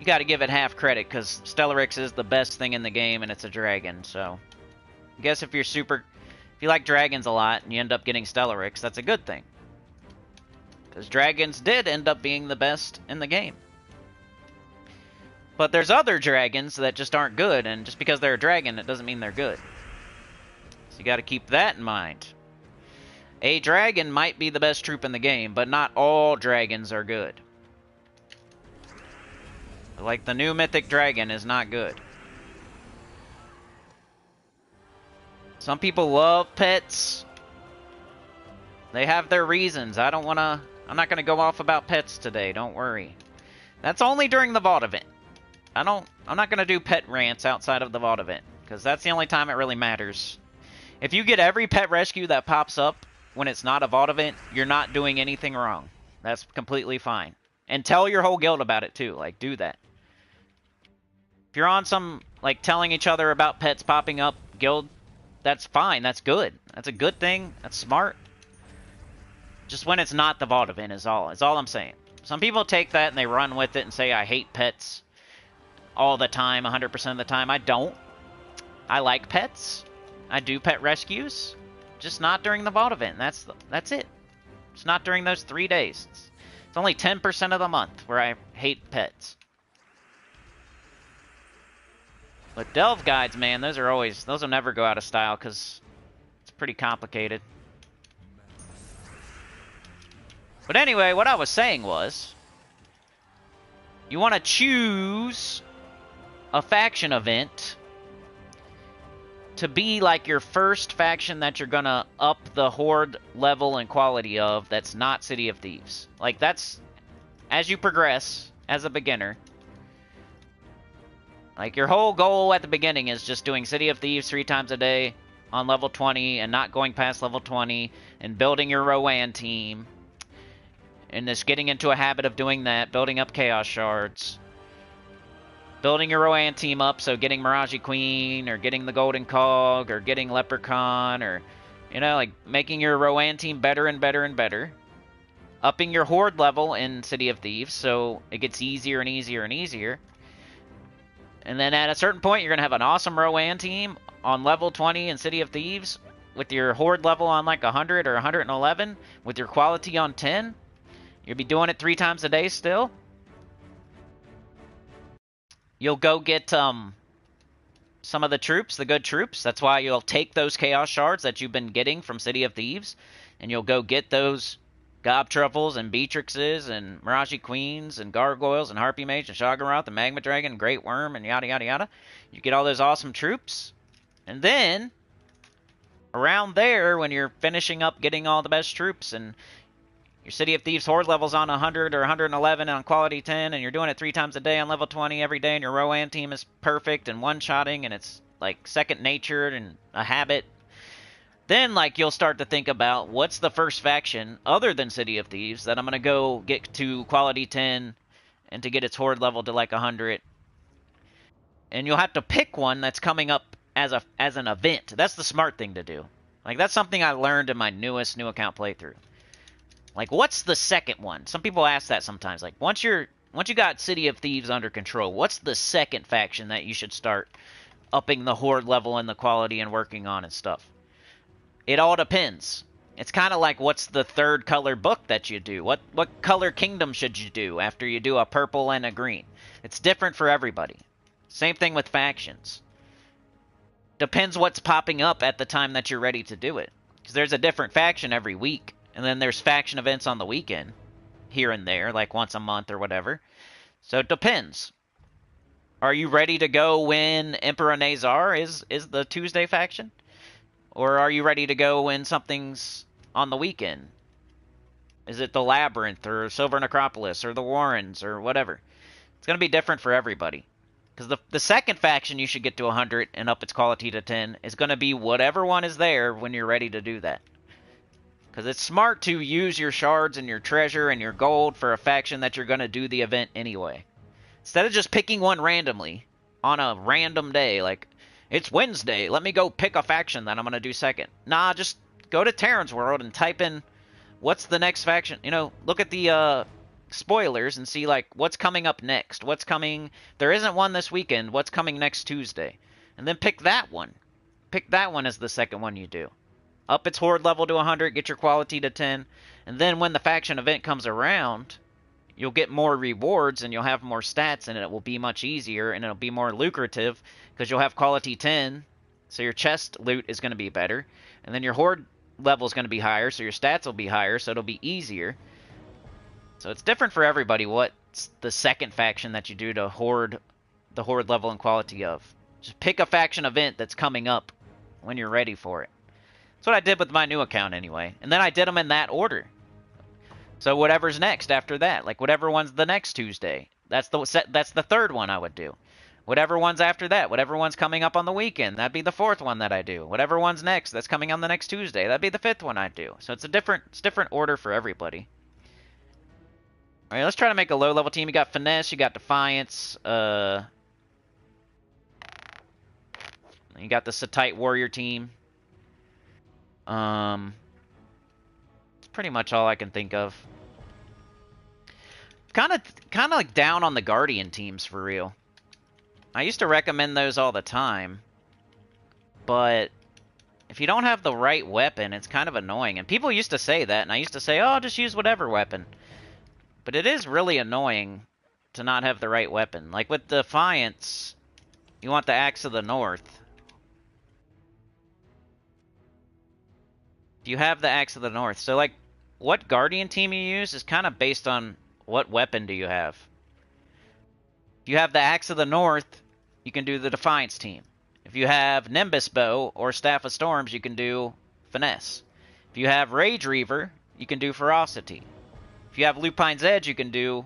you gotta give it half credit, because Stellarix is the best thing in the game, and it's a dragon, so... I guess if you like dragons a lot, and you end up getting Stellarix, that's a good thing. Because dragons did end up being the best in the game. But there's other dragons that just aren't good, and just because they're a dragon, it doesn't mean they're good. So you gotta keep that in mind. A dragon might be the best troop in the game, but not all dragons are good. Like, the new mythic dragon is not good. Some people love pets. They have their reasons. I'm not gonna go off about pets today, don't worry. That's only during the Vault event. I'm not gonna do pet rants outside of the Vault event, because that's the only time it really matters. If you get every pet rescue that pops up when it's not a Vault event, you're not doing anything wrong. That's completely fine. And tell your whole guild about it too, like, do that. If you're on some, like, telling each other about pets popping up guild, that's fine, that's good. That's a good thing, that's smart. Just when it's not the Vault event is all I'm saying. Some people take that and they run with it and say, I hate pets all the time, 100% of the time. I don't. I like pets. I do pet rescues. Just not during the Vault event. That's it. It's not during those 3 days. It's only 10% of the month where I hate pets. But delve guides, man, those will never go out of style because it's pretty complicated. But anyway, what I was saying was, you want to choose a faction event to be like your first faction that you're gonna up the horde level and quality of that's not City of Thieves. Like, that's as you progress as a beginner. Like, your whole goal at the beginning is just doing City of Thieves 3 times a day on level 20 and not going past level 20 and building your Rowan team. And just getting into a habit of doing that, building up Chaos Shards. Building your Rowan team up, so getting Mirage Queen, or getting the Golden Cog, or getting Leprechaun, or, you know, like, making your Rowan team better and better and better. Upping your Horde level in City of Thieves, so it gets easier and easier and easier. And then at a certain point, you're going to have an awesome Rowan team on level 20 in City of Thieves with your Horde level on like 100 or 111 with your quality on 10. You'll be doing it 3 times a day still. You'll go get some of the troops, the good troops. That's why you'll take those Chaos Shards that you've been getting from City of Thieves, and you'll go get those Gob Truffles and Beatrixes and Miraji Queens and Gargoyles and Harpy Mage and Shoggoroth and Magma Dragon and Great Worm and yada yada yada. You get all those awesome troops, and then around there, when you're finishing up getting all the best troops and your City of Thieves Horde level's on 100 or 111 on quality 10, and you're doing it 3 times a day on level 20 every day, and your Rowan team is perfect and one-shotting, and it's like second nature and a habit, then like you'll start to think about what's the first faction other than City of Thieves that I'm going to go get to quality 10 and to get its Horde level to like 100. And you'll have to pick one that's coming up as an event. That's the smart thing to do. Like, that's something I learned in my new account playthrough. Like, what's the second one? Some people ask that sometimes. Like, once you got City of Thieves under control, what's the second faction that you should start upping the Horde level and the quality and working on and stuff? It all depends. It's kind of like, what's the third color book that you do? What color kingdom should you do after you do a purple and a green? It's different for everybody. Same thing with factions. Depends what's popping up at the time that you're ready to do it. Because there's a different faction every week. And then there's faction events on the weekend, here and there, like once a month or whatever. So it depends. Are you ready to go when Emperinazar is the Tuesday faction? Or are you ready to go when something's on the weekend? Is it the Labyrinth or Silver Necropolis or the Warrens or whatever? It's going to be different for everybody. Because the second faction you should get to 100 and up its quality to 10 is going to be whatever one is there when you're ready to do that. Because it's smart to use your shards and your treasure and your gold for a faction that you're going to do the event anyway. Instead of just picking one randomly on a random day, like, it's Wednesday, let me go pick a faction that I'm going to do second. Nah, just go to Terran's World and type in what's the next faction. You know, look at the spoilers and see, like, what's coming up next. What's coming... There isn't one this weekend. What's coming next Tuesday? And then pick that one. Pick that one as the second one you do. Up its Horde level to 100, get your quality to 10, and then when the faction event comes around, you'll get more rewards and you'll have more stats, and it will be much easier and it'll be more lucrative because you'll have quality 10, so your chest loot is going to be better, and then your Horde level is going to be higher, so your stats will be higher, so it'll be easier. So it's different for everybody what's the second faction that you do to Horde, the Horde level and quality of. Just pick a faction event that's coming up when you're ready for it. That's what I did with my new account anyway. And then I did them in that order. So whatever's next after that, like whatever one's the next Tuesday, that's the third one I would do. Whatever one's after that, whatever one's coming up on the weekend, that'd be the fourth one that I do. Whatever one's next that's coming on the next Tuesday, that'd be the fifth one I'd do. So it's different order for everybody. All right, let's try to make a low-level team. You got Finesse, you got Defiance, you got the Satite Warrior team. It's pretty much all I can think of. Kind of like down on the Guardian teams for real. I used to recommend those all the time, but if you don't have the right weapon, it's kind of annoying. And people used to say that, and I used to say, oh, just use whatever weapon. But it is really annoying to not have the right weapon. Like with Defiance, you want the Axe of the North. You have the Axe of the North. So, like, what Guardian team you use is kind of based on what weapon do you have. If you have the Axe of the North, you can do the Defiance team. If you have Nimbus Bow or Staff of Storms, you can do Finesse. If you have Rage Reaver, you can do Ferocity. If you have Lupine's Edge, you can do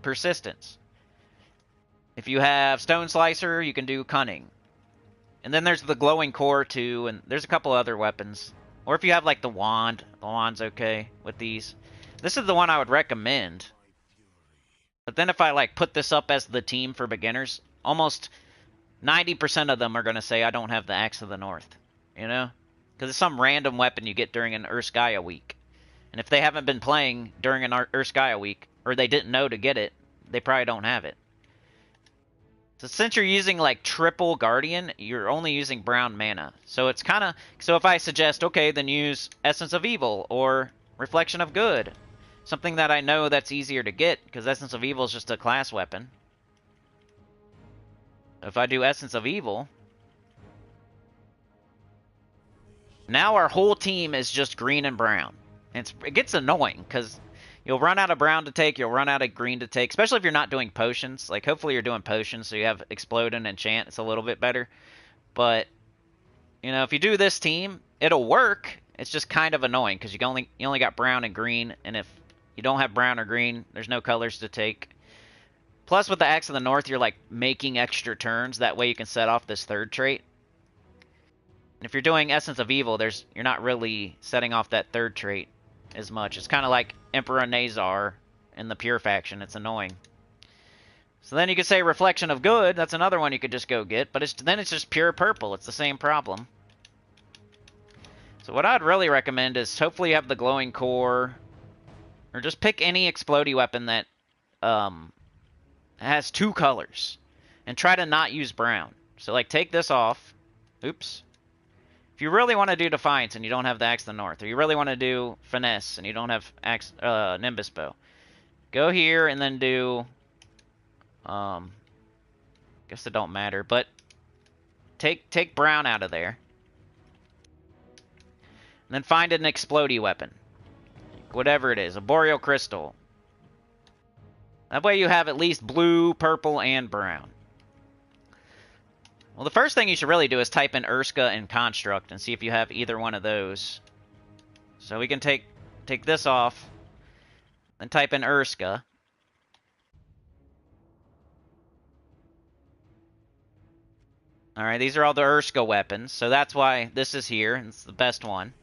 Persistence. If you have Stone Slicer, you can do Cunning. And then there's the Glowing Core, too, and there's a couple other weapons. Or if you have, like, the Wand. The Wand's okay with these. This is the one I would recommend. But then if I, like, put this up as the team for beginners, almost 90% of them are going to say I don't have the Axe of the North. You know? Because it's some random weapon you get during an Urskaya week. And if they haven't been playing during an Urskaya week, or they didn't know to get it, they probably don't have it. So since you're using like triple Guardian, you're only using brown mana. So it's kind of... So if I suggest, okay, then use Essence of Evil or Reflection of Good. Something that I know that's easier to get, because Essence of Evil is just a class weapon. If I do Essence of Evil... Now our whole team is just green and brown. And it gets annoying, because... You'll run out of brown to take, you'll run out of green to take, especially if you're not doing potions. Like, hopefully you're doing potions, so you have Explode and Enchant. It's a little bit better. But, you know, if you do this team, it'll work. It's just kind of annoying, because you only got brown and green, and if you don't have brown or green, there's no colors to take. Plus, with the Axe of the North, you're, like, making extra turns. That way you can set off this third trait. And if you're doing Essence of Evil, you're not really setting off that third trait as much. It's kind of like Emperinazar in the Pure faction. It's annoying. So then you could say Reflection of Good. That's another one you could just go get. But then it's just pure purple. It's the same problem. So what I'd really recommend is hopefully you have the Glowing Core. Or just pick any explodey weapon that has two colors. And try to not use brown. So like take this off. Oops. If you really want to do Defiance and you don't have the Axe of the North, or you really want to do Finesse and you don't have Nimbus Bow, go here and then do, guess it don't matter, but take brown out of there. And then find an explodey weapon. Whatever it is, a Boreal Crystal. That way you have at least blue, purple, and brown. Well, the first thing you should really do is type in Urska and Construct and see if you have either one of those. So we can take this off and type in Urska. Alright, these are all the Urska weapons, so that's why this is here, and it's the best one.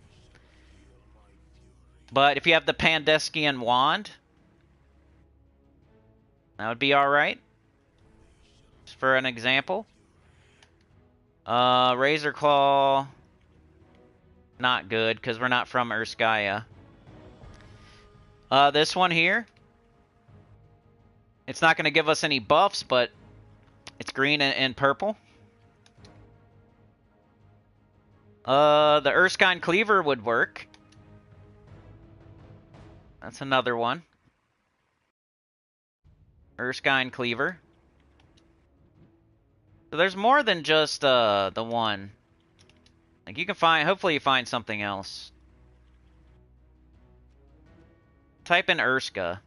But if you have the Pandeskian Wand, that would be alright. Just for an example. Razor Claw, not good, because we're not from Urskaya. This one here, it's not going to give us any buffs, but it's green and purple. The Erskine Cleaver would work. That's another one. Erskine Cleaver. So there's more than just the one. Like you can find, hopefully you find something else. Type in Urska.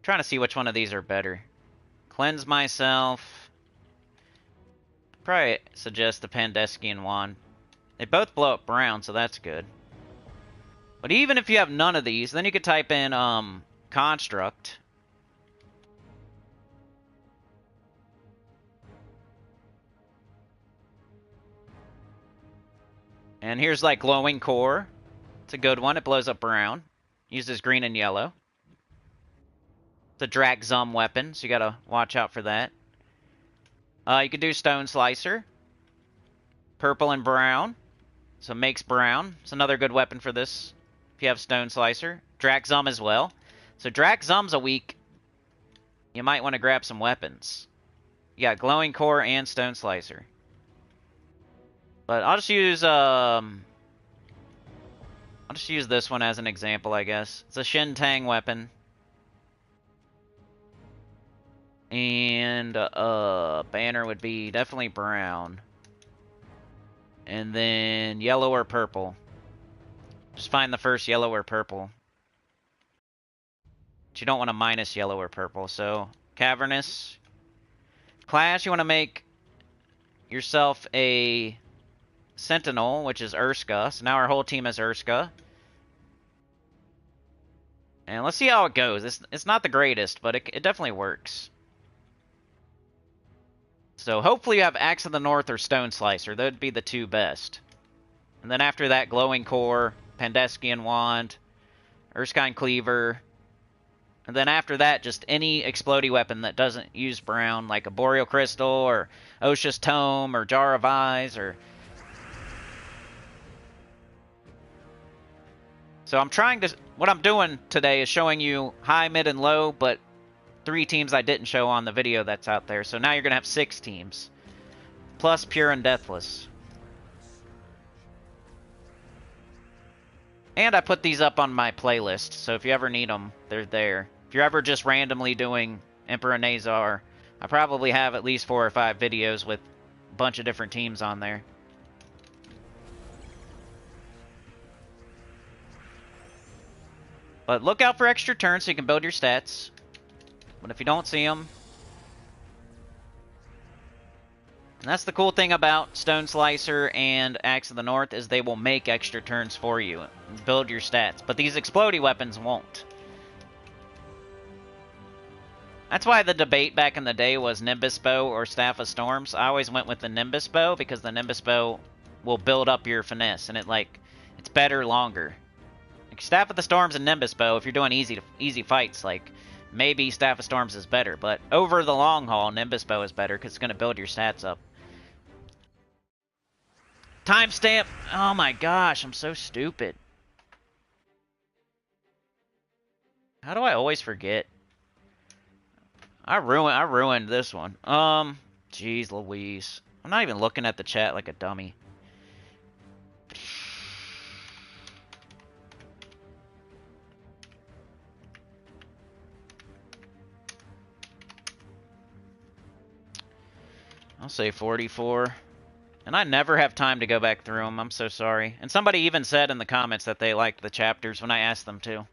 Trying to see which one of these are better. Cleanse Myself. Probably suggest the Pandeskian Wand. They both blow up brown, so that's good. But even if you have none of these, then you could type in Construct. And here's like Glowing Core. It's a good one. It blows up brown. Uses green and yellow. It's a Drakzum weapon, so you gotta watch out for that. You could do Stone Slicer. Purple and brown. So makes brown. It's another good weapon for this if you have Stone Slicer. Drakzum as well. So Drakzum's a weak. You might want to grab some weapons. You got Glowing Core and Stone Slicer. But I'll just use this one as an example, I guess. It's a Shintang weapon. And banner would be definitely brown. And then yellow or purple. Just find the first yellow or purple. But you don't want to minus yellow or purple. So Cavernous. Class, you want to make yourself a Sentinel, which is Urska. So now our whole team is Urska. And let's see how it goes. It's not the greatest, but it definitely works. So hopefully you have Axe of the North or Stone Slicer. That would be the two best. And then after that, Glowing Core, Pandeskian Wand, Erskine Cleaver. And then after that, just any explodey weapon that doesn't use brown, like a Boreal Crystal or Osha's Tome or Jar of Eyes or... So I'm trying to... What I'm doing today is showing you high, mid, and low, but 3 teams I didn't show on the video that's out there. So now you're going to have 6 teams. Plus Pure and Deathless. And I put these up on my playlist, so if you ever need them, they're there. If you're ever just randomly doing Emperinazar, I probably have at least 4 or 5 videos with a bunch of different teams on there. But look out for extra turns so you can build your stats. But if you don't see them... And that's the cool thing about Stone Slicer and Axe of the North, is they will make extra turns for you and build your stats. But these explodey weapons won't. That's why the debate back in the day was Nimbus Bow or Staff of Storms. I always went with the Nimbus Bow because the Nimbus Bow will build up your finesse, and it's better longer. Like Staff of the Storms and Nimbus Bow, if you're doing easy fights, like maybe Staff of Storms is better, but over the long haul, Nimbus Bow is better because it's going to build your stats up. Timestamp! Oh my gosh, I'm so stupid. How do I always forget? I ruined this one. Jeez Louise. I'm not even looking at the chat like a dummy. I'll say 44. And I never have time to go back through them. I'm so sorry. And somebody even said in the comments that they liked the chapters when I asked them to.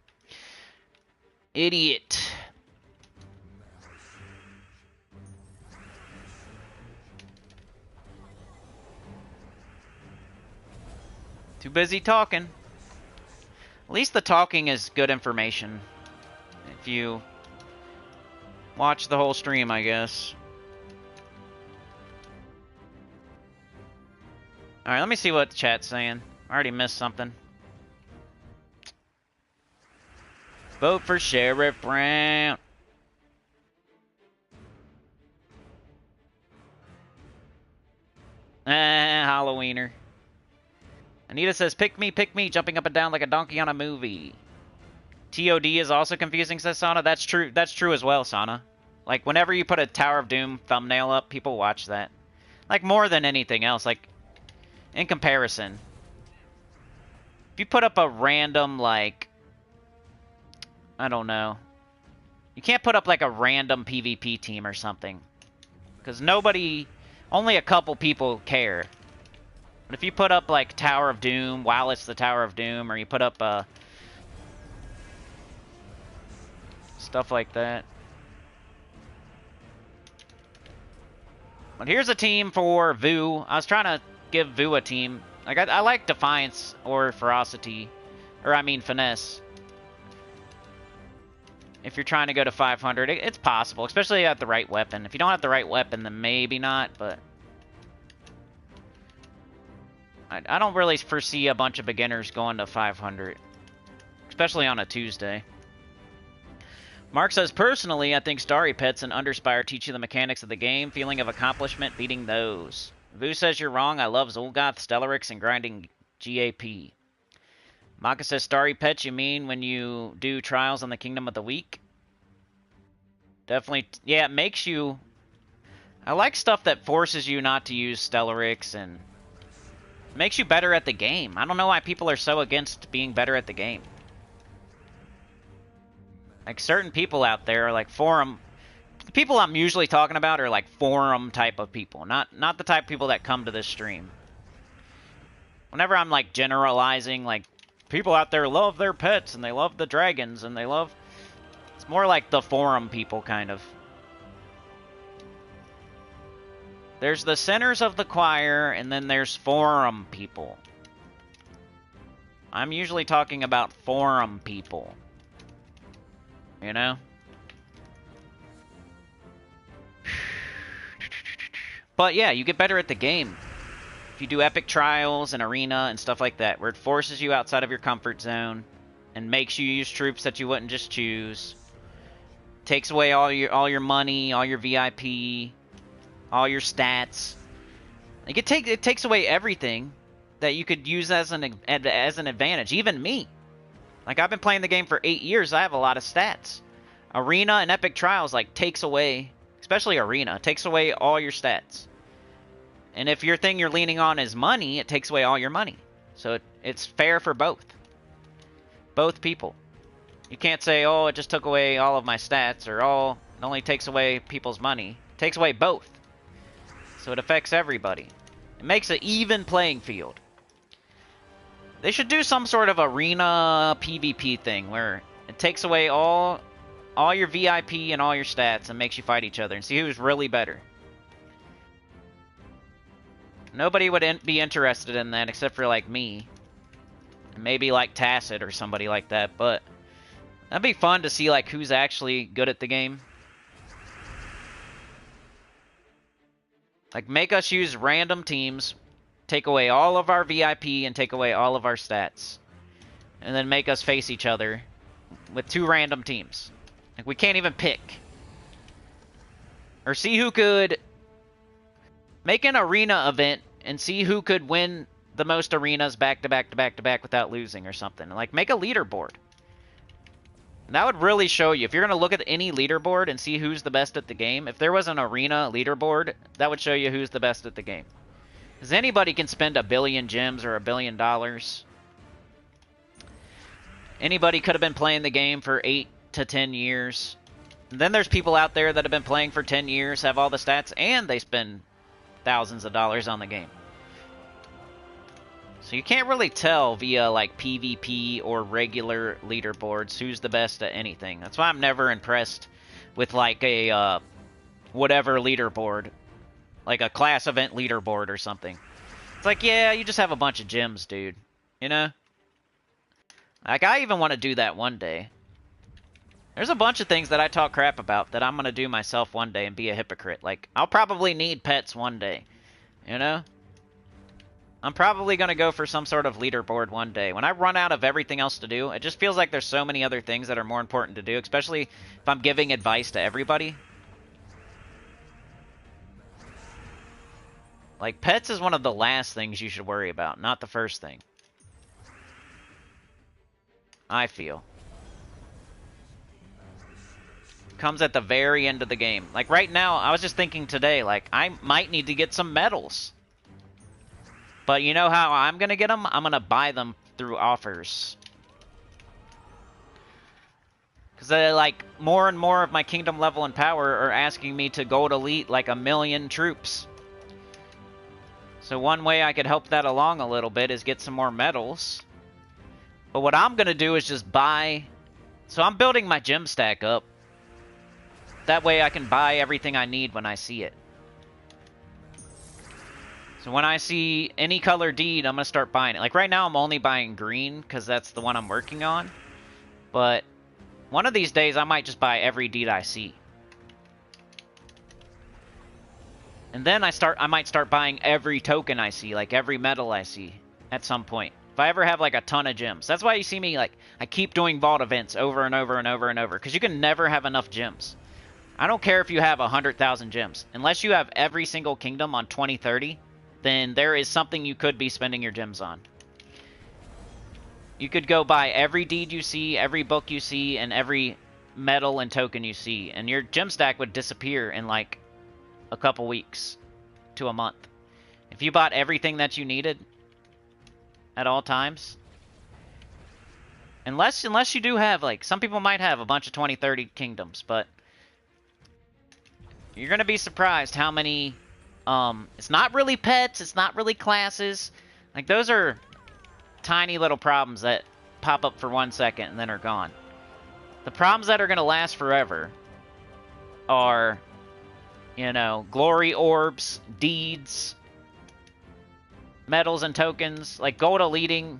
Idiot. Too busy talking. At least the talking is good information. If you watch the whole stream, I guess. Alright, let me see what the chat's saying. I already missed something. Vote for Sheriff Brown. Halloweener. Anita says, pick me, jumping up and down like a donkey on a movie. TOD is also confusing, says Sana. That's true as well, Sana. Like, whenever you put a Tower of Doom thumbnail up, people watch that. Like, more than anything else. Like, in comparison. If you put up a random, like... I don't know. You can't put up, like, a random PvP team or something. Because nobody... Only a couple people care. But if you put up, like, Tower of Doom, while it's the Tower of Doom, or you put up, stuff like that. But here's a team for Vu. I was trying to give Vu a team. Like, I like Defiance or Ferocity. Or, I mean, Finesse. If you're trying to go to 500, it's possible. Especially at the right weapon. If you don't have the right weapon, then maybe not, but... I don't really foresee a bunch of beginners going to 500. Especially on a Tuesday. Mark says, personally, I think Starry Pets and Underspire teach you the mechanics of the game. Feeling of accomplishment beating those. Vu says you're wrong. I love Zolgoth, Stellarix, and grinding GAP. Maka says, Starry Pets, you mean when you do trials on the Kingdom of the Week? Definitely. Yeah, it makes you... I like stuff that forces you not to use Stellarix and... makes you better at the game. I don't know why people are so against being better at the game. Like, certain people out there are like forum... The people I'm usually talking about are like forum type of people. Not the type of people that come to this stream. Whenever I'm like generalizing, like, people out there love their pets and they love the dragons and they love... It's more like the forum people, kind of. There's the centers of the choir, and then there's forum people. I'm usually talking about forum people. You know? But yeah, you get better at the game. If you do epic trials and arena and stuff like that, where it forces you outside of your comfort zone and makes you use troops that you wouldn't just choose. Takes away all your money, all your VIP, all your stats. Like, it takes away everything that you could use as an advantage. Even me. Like, I've been playing the game for 8 years. I have a lot of stats. Arena and Epic Trials, like, takes away, especially Arena, takes away all your stats. And if your thing you're leaning on is money, it takes away all your money. So it's fair for both. Both people. You can't say, oh, it just took away all of my stats, or oh, it only takes away people's money. It takes away both. So it affects everybody. It makes an even playing field. They should do some sort of arena PvP thing where it takes away all your VIP and all your stats and makes you fight each other and see who's really better. Nobody would be interested in that except for, like, me. Maybe, like, Tacit or somebody like that, but that'd be fun to see, like, who's actually good at the game. Like, make us use random teams, take away all of our VIP and take away all of our stats. And then make us face each other with 2 random teams. Like, we can't even pick. Or see who could make an arena event and see who could win the most arenas back to back to back to back without losing or something. Like, make a leaderboard. That would really show you. If you're going to look at any leaderboard and see who's the best at the game, if there was an arena leaderboard, that would show you who's the best at the game. Because anybody can spend 1 billion gems or $1 billion. Anybody could have been playing the game for 8 to 10 years. And then there's people out there that have been playing for 10 years, have all the stats, and they spend thousands of dollars on the game. So you can't really tell via, like, PvP or regular leaderboards who's the best at anything. That's why I'm never impressed with, like, a whatever leaderboard. Like a class event leaderboard or something. It's like, yeah, you just have a bunch of gems, dude. You know? Like, I even want to do that one day. There's a bunch of things that I talk crap about that I'm going to do myself one day and be a hypocrite. Like, I'll probably need pets one day. You know? I'm probably going to go for some sort of leaderboard one day. When I run out of everything else to do, it just feels like there's so many other things that are more important to do, especially if I'm giving advice to everybody. Like, pets is one of the last things you should worry about, not the first thing. I feel. Comes at the very end of the game. Like, right now, I was just thinking today, like, I might need to get some medals. But you know how I'm going to get them? I'm going to buy them through offers. Because, like, more and more of my kingdom level and power are asking me to gold elite, like, 1 million troops. So one way I could help that along a little bit is get some more medals. But what I'm going to do is just buy... So I'm building my gem stack up. That way I can buy everything I need when I see it. So when I see any color deed, I'm going to start buying it. Like right now I'm only buying green because that's the one I'm working on. But one of these days I might just buy every deed I see. And then I might start buying every token I see, like every medal I see at some point. If I ever have like a ton of gems. That's why you see me like, I keep doing vault events over and over and over and over. Because you can never have enough gems. I don't care if you have 100,000 gems. Unless you have every single kingdom on 2030, then there is something you could be spending your gems on. You could go buy every deed you see, every book you see, and every medal and token you see. And your gem stack would disappear in like a couple weeks to a month. If you bought everything that you needed at all times. Unless you do have, like, some people might have a bunch of 2030 kingdoms, but you're going to be surprised how many, it's not really pets, it's not really classes. Like, those are tiny little problems that pop up for 1 second and then are gone. The problems that are going to last forever are, you know, glory orbs, deeds, medals and tokens, like gold eliting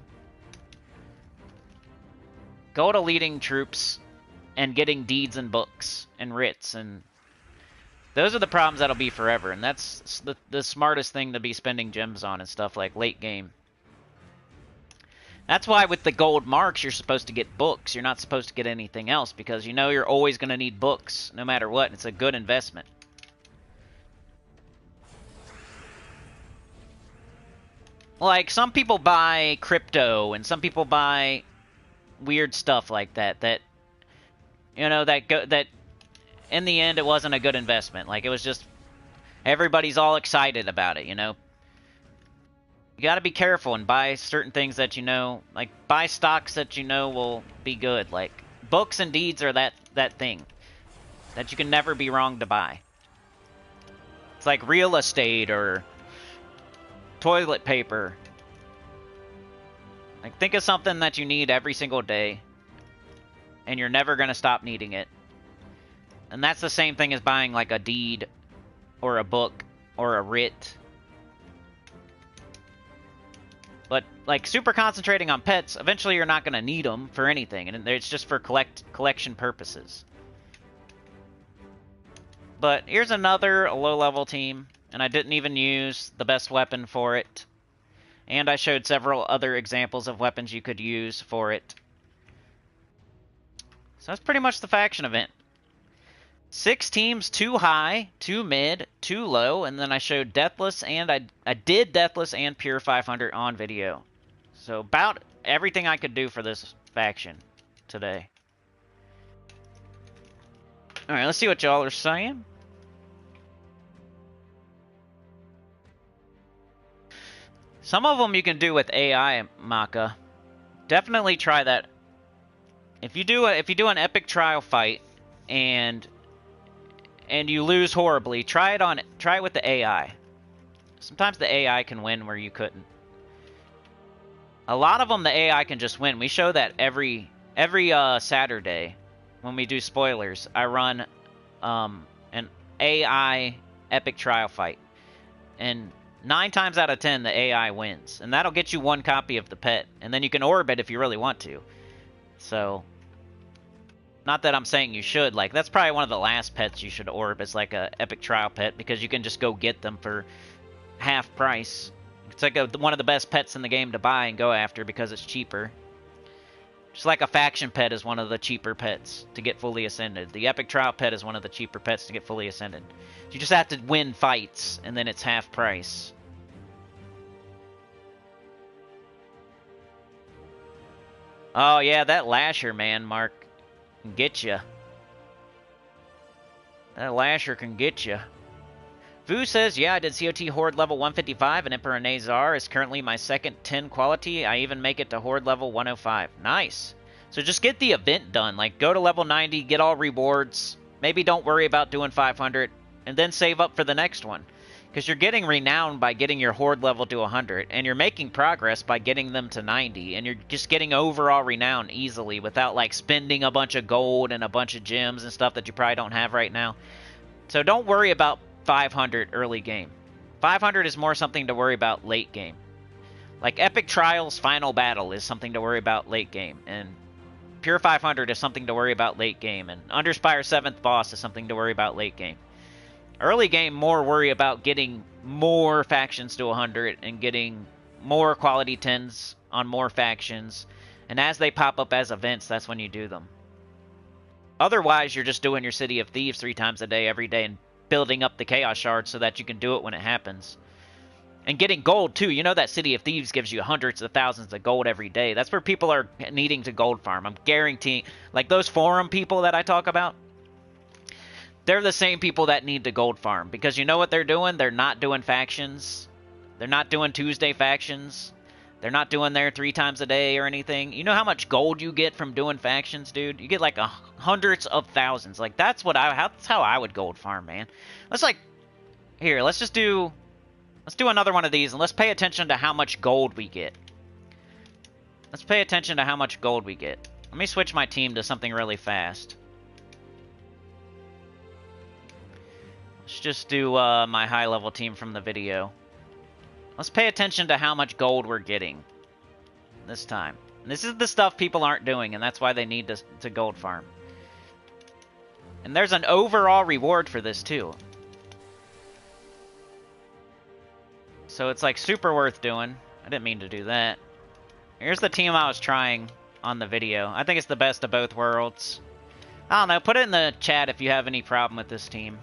troops, and getting deeds and books and writs, and those are the problems that'll be forever, and that's the smartest thing to be spending gems on and stuff like late game. That's why with the gold marks you're supposed to get books. You're not supposed to get anything else because you know you're always going to need books no matter what. It's a good investment. Like, some people buy crypto, and some people buy weird stuff like that, that You know, that in the end it wasn't a good investment. Like, it was just everybody's all excited about it, you know. You got to be careful and buy certain things that you know, like buy stocks that you know will be good. Like books and deeds are that thing that you can never be wrong to buy. It's like real estate or toilet paper. Like think of something that you need every single day and you're never going to stop needing it. And that's the same thing as buying like a deed or a book or a writ. But, like, super concentrating on pets, eventually you're not going to need them for anything, and it's just for collection purposes. But here's another low-level team, and I didn't even use the best weapon for it. And I showed several other examples of weapons you could use for it. So that's pretty much the faction event. 6 teams, 2 high, 2 mid, 2 low, and then I showed Deathless, and I did Deathless and Pure 500 on video. So about everything I could do for this faction today. Alright, let's see what y'all are saying. Some of them you can do with AI, Maka. Definitely try that. If you do an epic trial fight and you lose horribly, try it with the AI. Sometimes the AI can win where you couldn't. A lot of them the AI can just win. We show that every Saturday when we do spoilers. I run an AI epic trial fight, and 9 times out of 10 the AI wins, and that'll get you 1 copy of the pet, and then you can orb it if you really want to. So. Not that I'm saying you should, like, that's probably one of the last pets you should orb as, like, a epic trial pet, because you can just go get them for half price. It's like one of the best pets in the game to buy and go after because it's cheaper. Just like a faction pet is one of the cheaper pets to get fully ascended. The epic trial pet is one of the cheaper pets to get fully ascended. You just have to win fights, and then it's half price. Oh, yeah, that Lasher, man, Mark. Can get you. That Lasher can get you. Vu says, yeah, I did COT Horde level 155, and Emperinazar is currently my second 10 quality. I even make it to Horde level 105. Nice. So just get the event done. Like, go to level 90, get all rewards. Maybe don't worry about doing 500, and then save up for the next one. Because you're getting renowned by getting your Horde level to 100, and you're making progress by getting them to 90, and you're just getting overall renown easily without, like, spending a bunch of gold and a bunch of gems and stuff that you probably don't have right now. So don't worry about 500 early game. 500 is more something to worry about late game. Like, Epic Trials Final Battle is something to worry about late game, and Pure 500 is something to worry about late game, and Underspire 7th Boss is something to worry about late game. Early game, more worry about getting more factions to 100 and getting more quality 10s on more factions. And as they pop up as events, that's when you do them. Otherwise, you're just doing your City of Thieves 3 times a day, every day, and building up the Chaos Shards so that you can do it when it happens. And getting gold, too. You know that City of Thieves gives you hundreds of thousands of gold every day. That's where people are needing to gold farm. I'm guaranteeing. Like those forum people that I talk about, they're the same people that need to gold farm. Because you know what they're doing? They're not doing factions. They're not doing Tuesday factions. They're not doing their 3 times a day or anything. You know how much gold you get from doing factions, dude? You get like hundreds of thousands. Like, that's how I would gold farm, man. Let's do another one of these, and let's pay attention to how much gold we get. Let's pay attention to how much gold we get. Let me switch my team to something really fast. Let's just do my high-level team from the video. Let's pay attention to how much gold we're getting this time. And this is the stuff people aren't doing, and that's why they need to gold farm. And there's an overall reward for this, too. So it's like super worth doing. I didn't mean to do that. Here's the team I was trying on the video. I think it's the best of both worlds. I don't know. Put it in the chat if you have any problem with this team.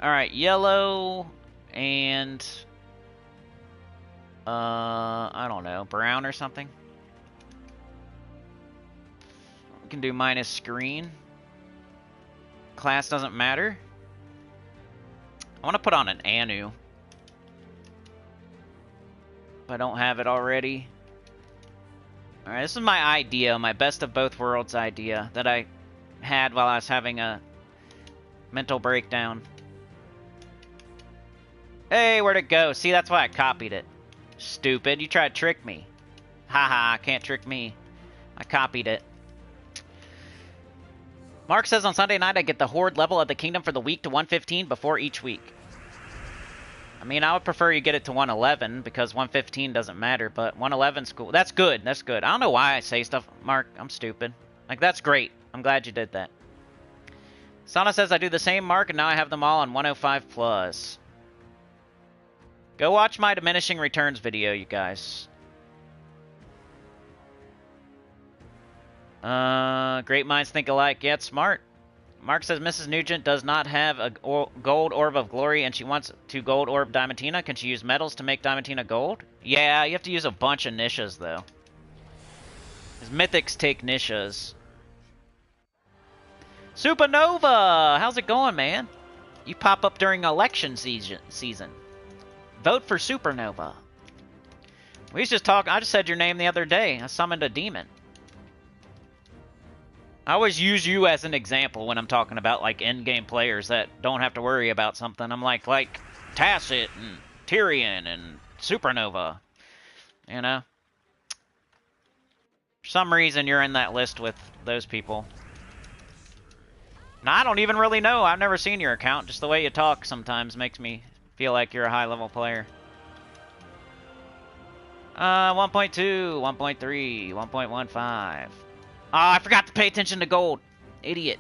Alright, yellow and I don't know, brown or something. We can do minus screen. Class doesn't matter. I want to put on an Anu. If I don't have it already. Alright, this is my idea, my best of both worlds idea that I had while I was having a mental breakdown. Hey, where'd it go? See, that's why I copied it. Stupid, you tried to trick me. Haha, can't trick me. I copied it. Mark says on Sunday night I get the Horde level of the Kingdom for the week to 115 before each week. I mean, I would prefer you get it to 111 because 115 doesn't matter, but 111's cool. That's good. That's good. I don't know why I say stuff, Mark. I'm stupid. Like, that's great. I'm glad you did that. Sana says I do the same, Mark, and now I have them all on 105 plus. Go watch my diminishing returns video, you guys. Great minds think alike. Yeah, it's smart. Mark says Mrs. Nugent does not have a gold orb of glory and she wants to gold orb Diamantina. Can she use metals to make Diamantina gold? Yeah, you have to use a bunch of niches, though. Because mythics take niches. Supernova! How's it going, man? You pop up during election season. Vote for Supernova. We was just talking. I just said your name the other day. I summoned a demon. I always use you as an example when I'm talking about, like, in-game players that don't have to worry about something. I'm like Tacit and Tyrion and Supernova. You know? For some reason, you're in that list with those people. Now, I don't even really know. I've never seen your account. Just the way you talk sometimes makes me feel like you're a high-level player. 1.2, 1.3, 1.15. Oh, I forgot to pay attention to gold. Idiot.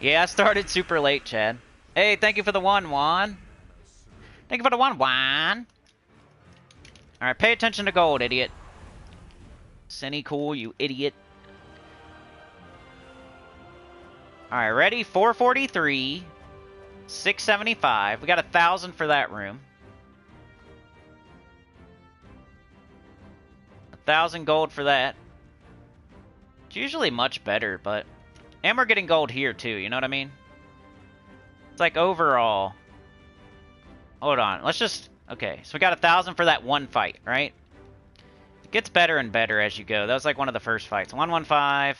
Yeah, I started super late, Chad. Hey, thank you for the one, Juan. Thank you for the one, Juan. Alright, pay attention to gold, idiot. Sinnycool, you idiot. Alright, ready? 443. 675. We got 1,000 for that room. 1,000 gold for that. It's usually much better, but... And we're getting gold here, too, you know what I mean? It's like overall... Hold on, let's just... Okay, so we got 1,000 for that one fight, right? It gets better and better as you go. That was like one of the first fights. 115,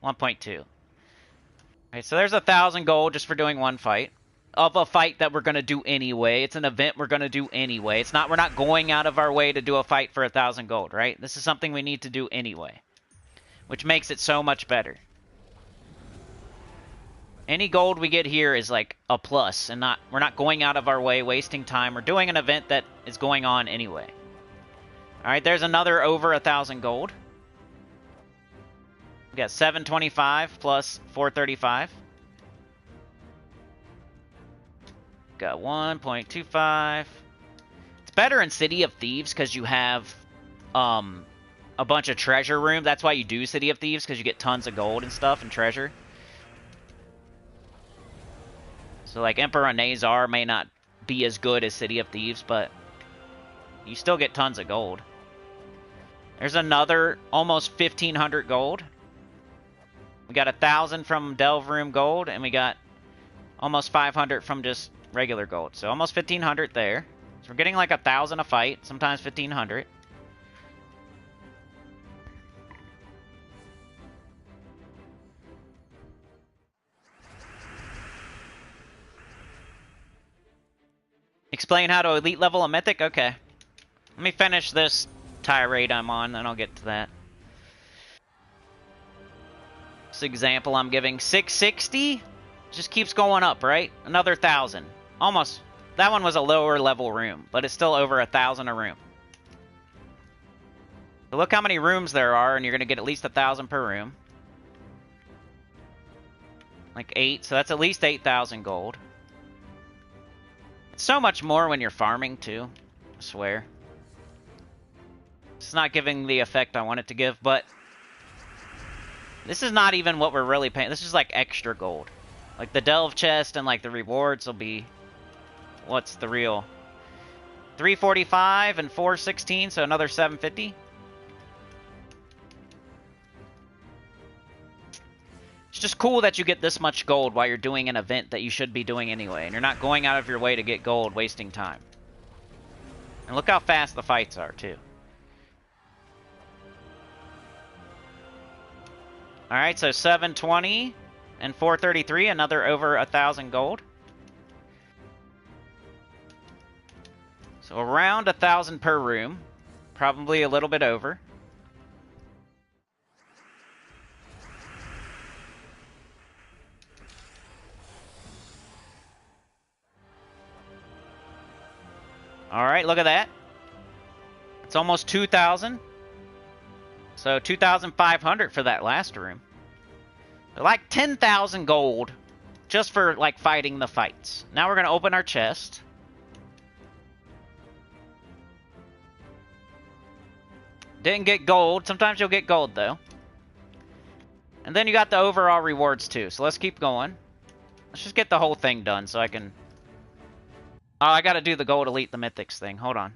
1.2. Okay, so there's 1,000 gold just for doing one fight. Of a fight that we're going to do anyway. It's an event we're going to do anyway. It's not, we're not going out of our way to do a fight for 1,000 gold, right? This is something we need to do anyway. Which makes it so much better. Any gold we get here is like a plus, and we're not going out of our way, wasting time. We're doing an event that is going on anyway. Alright, there's another over 1,000 gold. We got 725 plus 435. Got 1.25. It's better in City of Thieves because you have a bunch of treasure room. That's why you do City of Thieves, because you get tons of gold and stuff and treasure. So like Emperinazar may not be as good as City of Thieves, but you still get tons of gold. There's another almost 1,500 gold. We got 1,000 from Delve Room gold, and we got almost 500 from just regular gold. So almost 1,500 there. So we're getting like 1,000 a fight, sometimes 1,500. Explain how to elite level a mythic? Okay. Let me finish this tirade I'm on, then I'll get to that. This example I'm giving, 660 just keeps going up, right? Another 1,000. Almost. That one was a lower level room, but it's still over 1,000 a room. So look how many rooms there are, and you're going to get at least 1,000 per room. Like 8, so that's at least 8,000 gold. It's so much more when you're farming, too. I swear. It's not giving the effect I want it to give, but... This is not even what we're really paying. This is like extra gold. Like the delve chest and like the rewards will be... What's the real? 345 and 416, so another 750. It's just cool that you get this much gold while you're doing an event that you should be doing anyway, and you're not going out of your way to get gold, wasting time. And look how fast the fights are, too. Alright, so 720 and 433, another over 1,000 gold. So around 1,000 per room, probably a little bit over. Alright, look at that. It's almost 2,000. So 2,500 for that last room. Like 10,000 gold just for like fighting the fights. Now we're going to open our chest. Didn't get gold. Sometimes you'll get gold though. And then you got the overall rewards too. So let's keep going. Let's just get the whole thing done so I can... Oh, I gotta do the gold elite, the mythics thing. Hold on.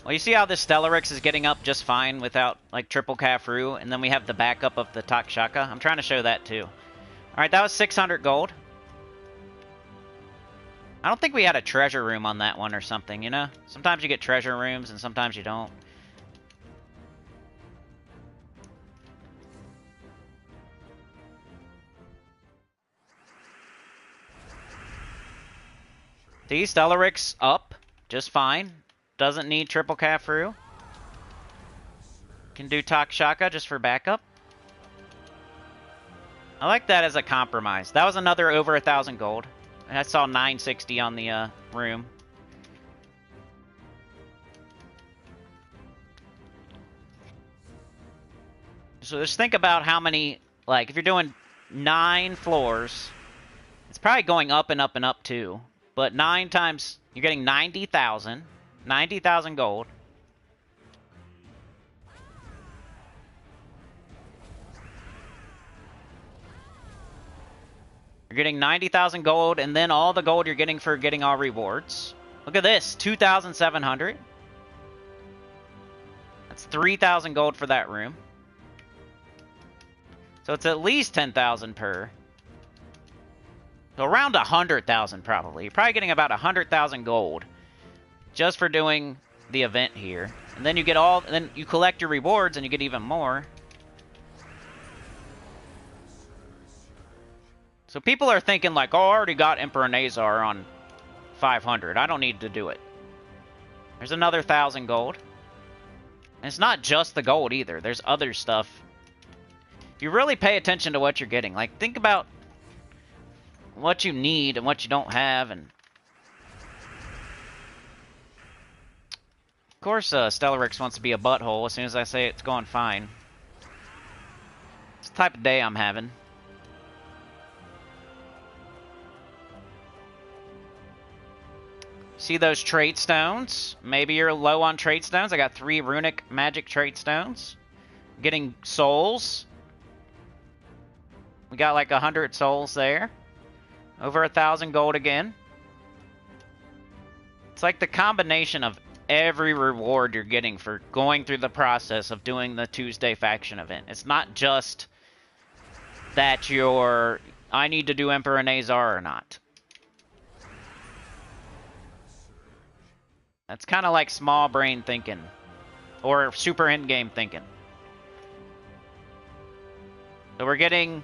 Well, you see how this Stellarix is getting up just fine without, like, triple Caffroo, and then we have the backup of the Takshaka? I'm trying to show that, too. Alright, that was 600 gold. I don't think we had a treasure room on that one or something, you know? Sometimes you get treasure rooms, and sometimes you don't. See, Stellarix up just fine. Doesn't need triple Caffroo. Can do Takshaka just for backup. I like that as a compromise. That was another over 1,000 gold. I saw 960 on the room. So just think about how many, like, if you're doing 9 floors, it's probably going up and up and up too. But 9 times, you're getting 90,000. 90,000 gold. You're getting 90,000 gold, and then all the gold you're getting for getting all rewards. Look at this, 2,700. That's 3,000 gold for that room. So it's at least 10,000 per. So around 100,000 probably. You're probably getting about 100,000 gold just for doing the event here. And then you get all, then you collect your rewards and you get even more. So people are thinking like, oh, I already got Emperinazar on 500. I don't need to do it. There's another 1,000 gold. And it's not just the gold either. There's other stuff. If you really pay attention to what you're getting, like think about what you need and what you don't have, and of course, Stellarix wants to be a butthole as soon as I say it's going fine. It's the type of day I'm having. See those trait stones? Maybe you're low on trait stones. I got 3 runic magic trait stones. Getting souls. We got like 100 souls there. Over 1,000 gold again. It's like the combination of every reward you're getting for going through the process of doing the Tuesday faction event. It's not just that you're, I need to do Emperinazar or not. That's kind of like small brain thinking. Or super endgame thinking. So we're getting...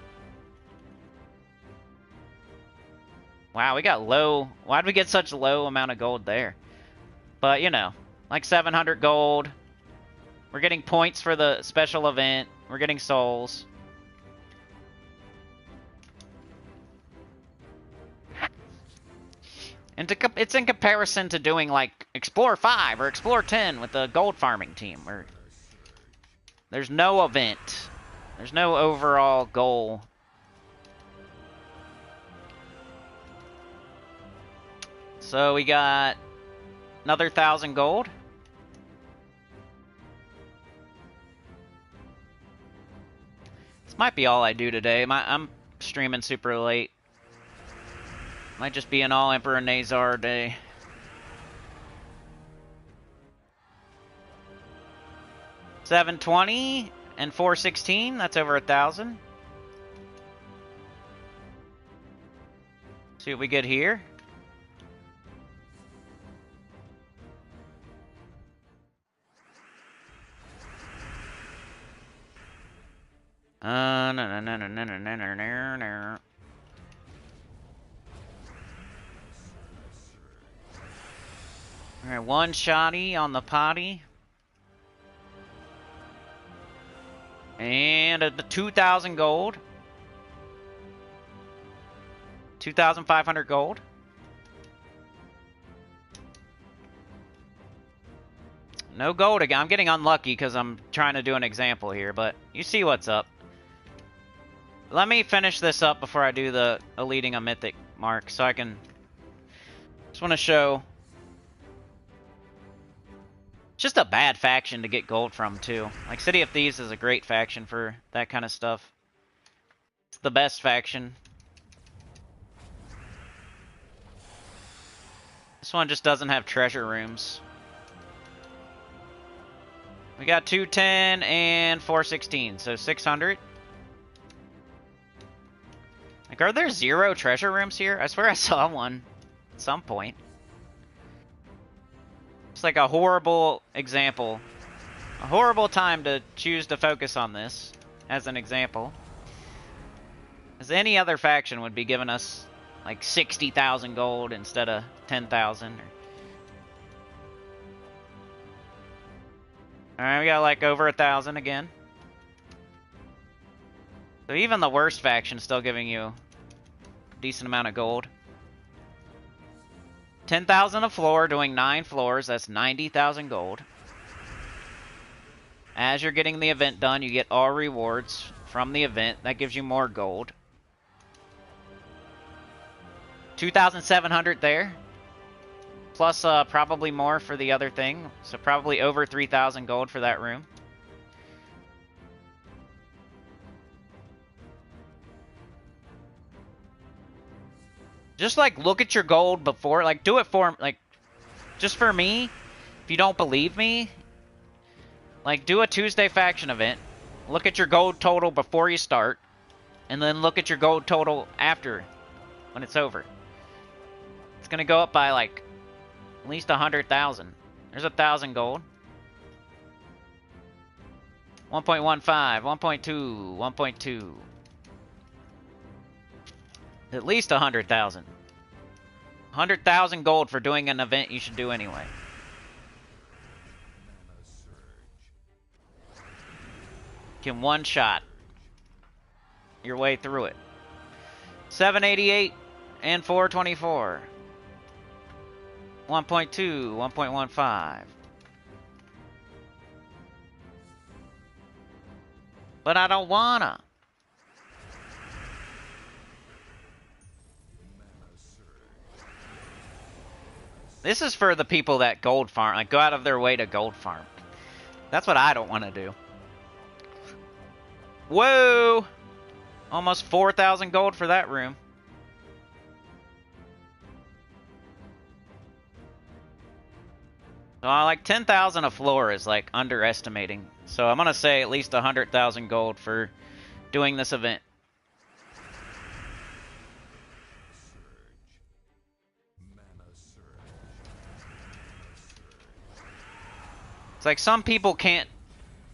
Wow, we got low... Why'd we get such low amount of gold there? But, you know, like 700 gold. We're getting points for the special event. We're getting souls. And it's in comparison to doing, like, Explore 5 or Explore 10 with the gold farming team, where there's no event. There's no overall goal. So we got another 1,000 gold. This might be all I do today. I'm streaming super late. Might just be an all Emperinazar day. 720 and 416. That's over 1,000. See what we get here. No. Alright, one shotty on the potty. And the 2,000 gold. 2,500 gold. No gold again. I'm getting unlucky because I'm trying to do an example here, but you see what's up. Let me finish this up before I do the Eliteing a Mythic mark, so I can... Just want to show... It's just a bad faction to get gold from, too. Like, City of Thieves is a great faction for that kind of stuff. It's the best faction. This one just doesn't have treasure rooms. We got 210 and 416, so 600. Like, are there 0 treasure rooms here? I swear I saw one at some point. It's like a horrible example. A horrible time to choose to focus on this as an example. As any other faction would be giving us like 60,000 gold instead of 10,000. Alright, we got like over 1,000 again. So even the worst faction is still giving you a decent amount of gold. 10,000 a floor, doing 9 floors, that's 90,000 gold. As you're getting the event done, you get all rewards from the event. That gives you more gold. 2,700 there. Plus probably more for the other thing. So probably over 3,000 gold for that room. Just like look at your gold before, like do it for, like, just for me. If you don't believe me, like do a Tuesday faction event. Look at your gold total before you start. And then look at your gold total after, when it's over. It's going to go up by like at least 100,000. There's 1,000 gold. 1.15, 1.2, 1.2. At least 100,000. 100,000 gold for doing an event you should do anyway. Can one shot your way through it. 788 and 424. 1.2, 1.15. But I don't wanna. This is for the people that gold farm, like go out of their way to gold farm. That's what I don't want to do. Whoa! Almost 4,000 gold for that room. So like 10,000 a floor is like underestimating. So I'm gonna say at least 100,000 gold for doing this event. It's like some people can't,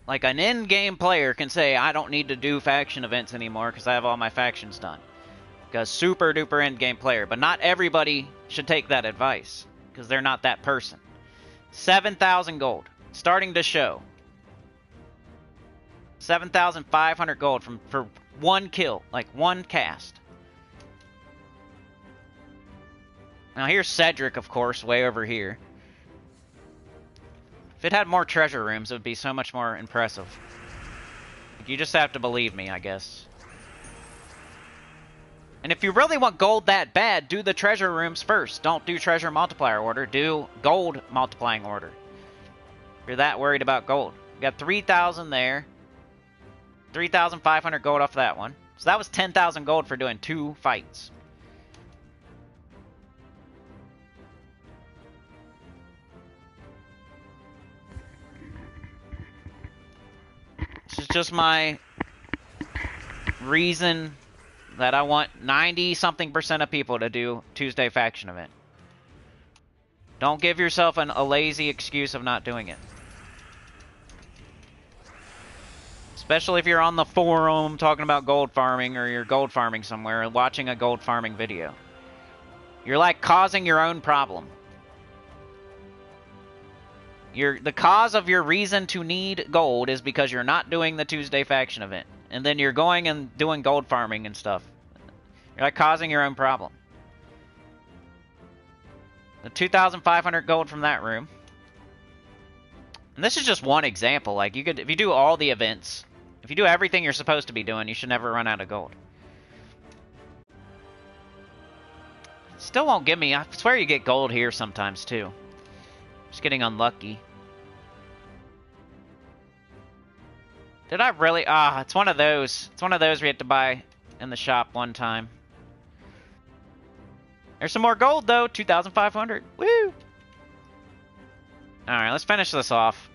like an in-game player can say, I don't need to do faction events anymore because I have all my factions done. Because super duper in-game player. But not everybody should take that advice because they're not that person. 7,000 gold. Starting to show. 7,500 gold for one kill. Like one cast. Now here's Cedric, of course, way over here. If it had more treasure rooms, it would be so much more impressive. You just have to believe me, I guess. And if you really want gold that bad, do the treasure rooms first. Don't do treasure multiplier order. Do gold multiplying order. If you're that worried about gold. You got 3,000 there. 3,500 gold off that one. So that was 10,000 gold for doing 2 fights. just my reason that I want 90-something% of people to do Tuesday faction event. Don't give yourself a lazy excuse of not doing it. Especially if you're on the forum talking about gold farming, or you're gold farming somewhere and watching a gold farming video. You're like causing your own problem. The cause of your reason to need gold is because you're not doing the Tuesday faction event. And then you're going and doing gold farming and stuff. You're like causing your own problem. The 2,500 gold from that room. And this is just one example. Like, you could, if you do all the events, if you do everything you're supposed to be doing, you should never run out of gold. Still won't give me. I swear you get gold here sometimes too. Just getting unlucky. Did I really? Ah, it's one of those. It's one of those we had to buy in the shop one time. There's some more gold though. 2,500. Woo! All right, let's finish this off.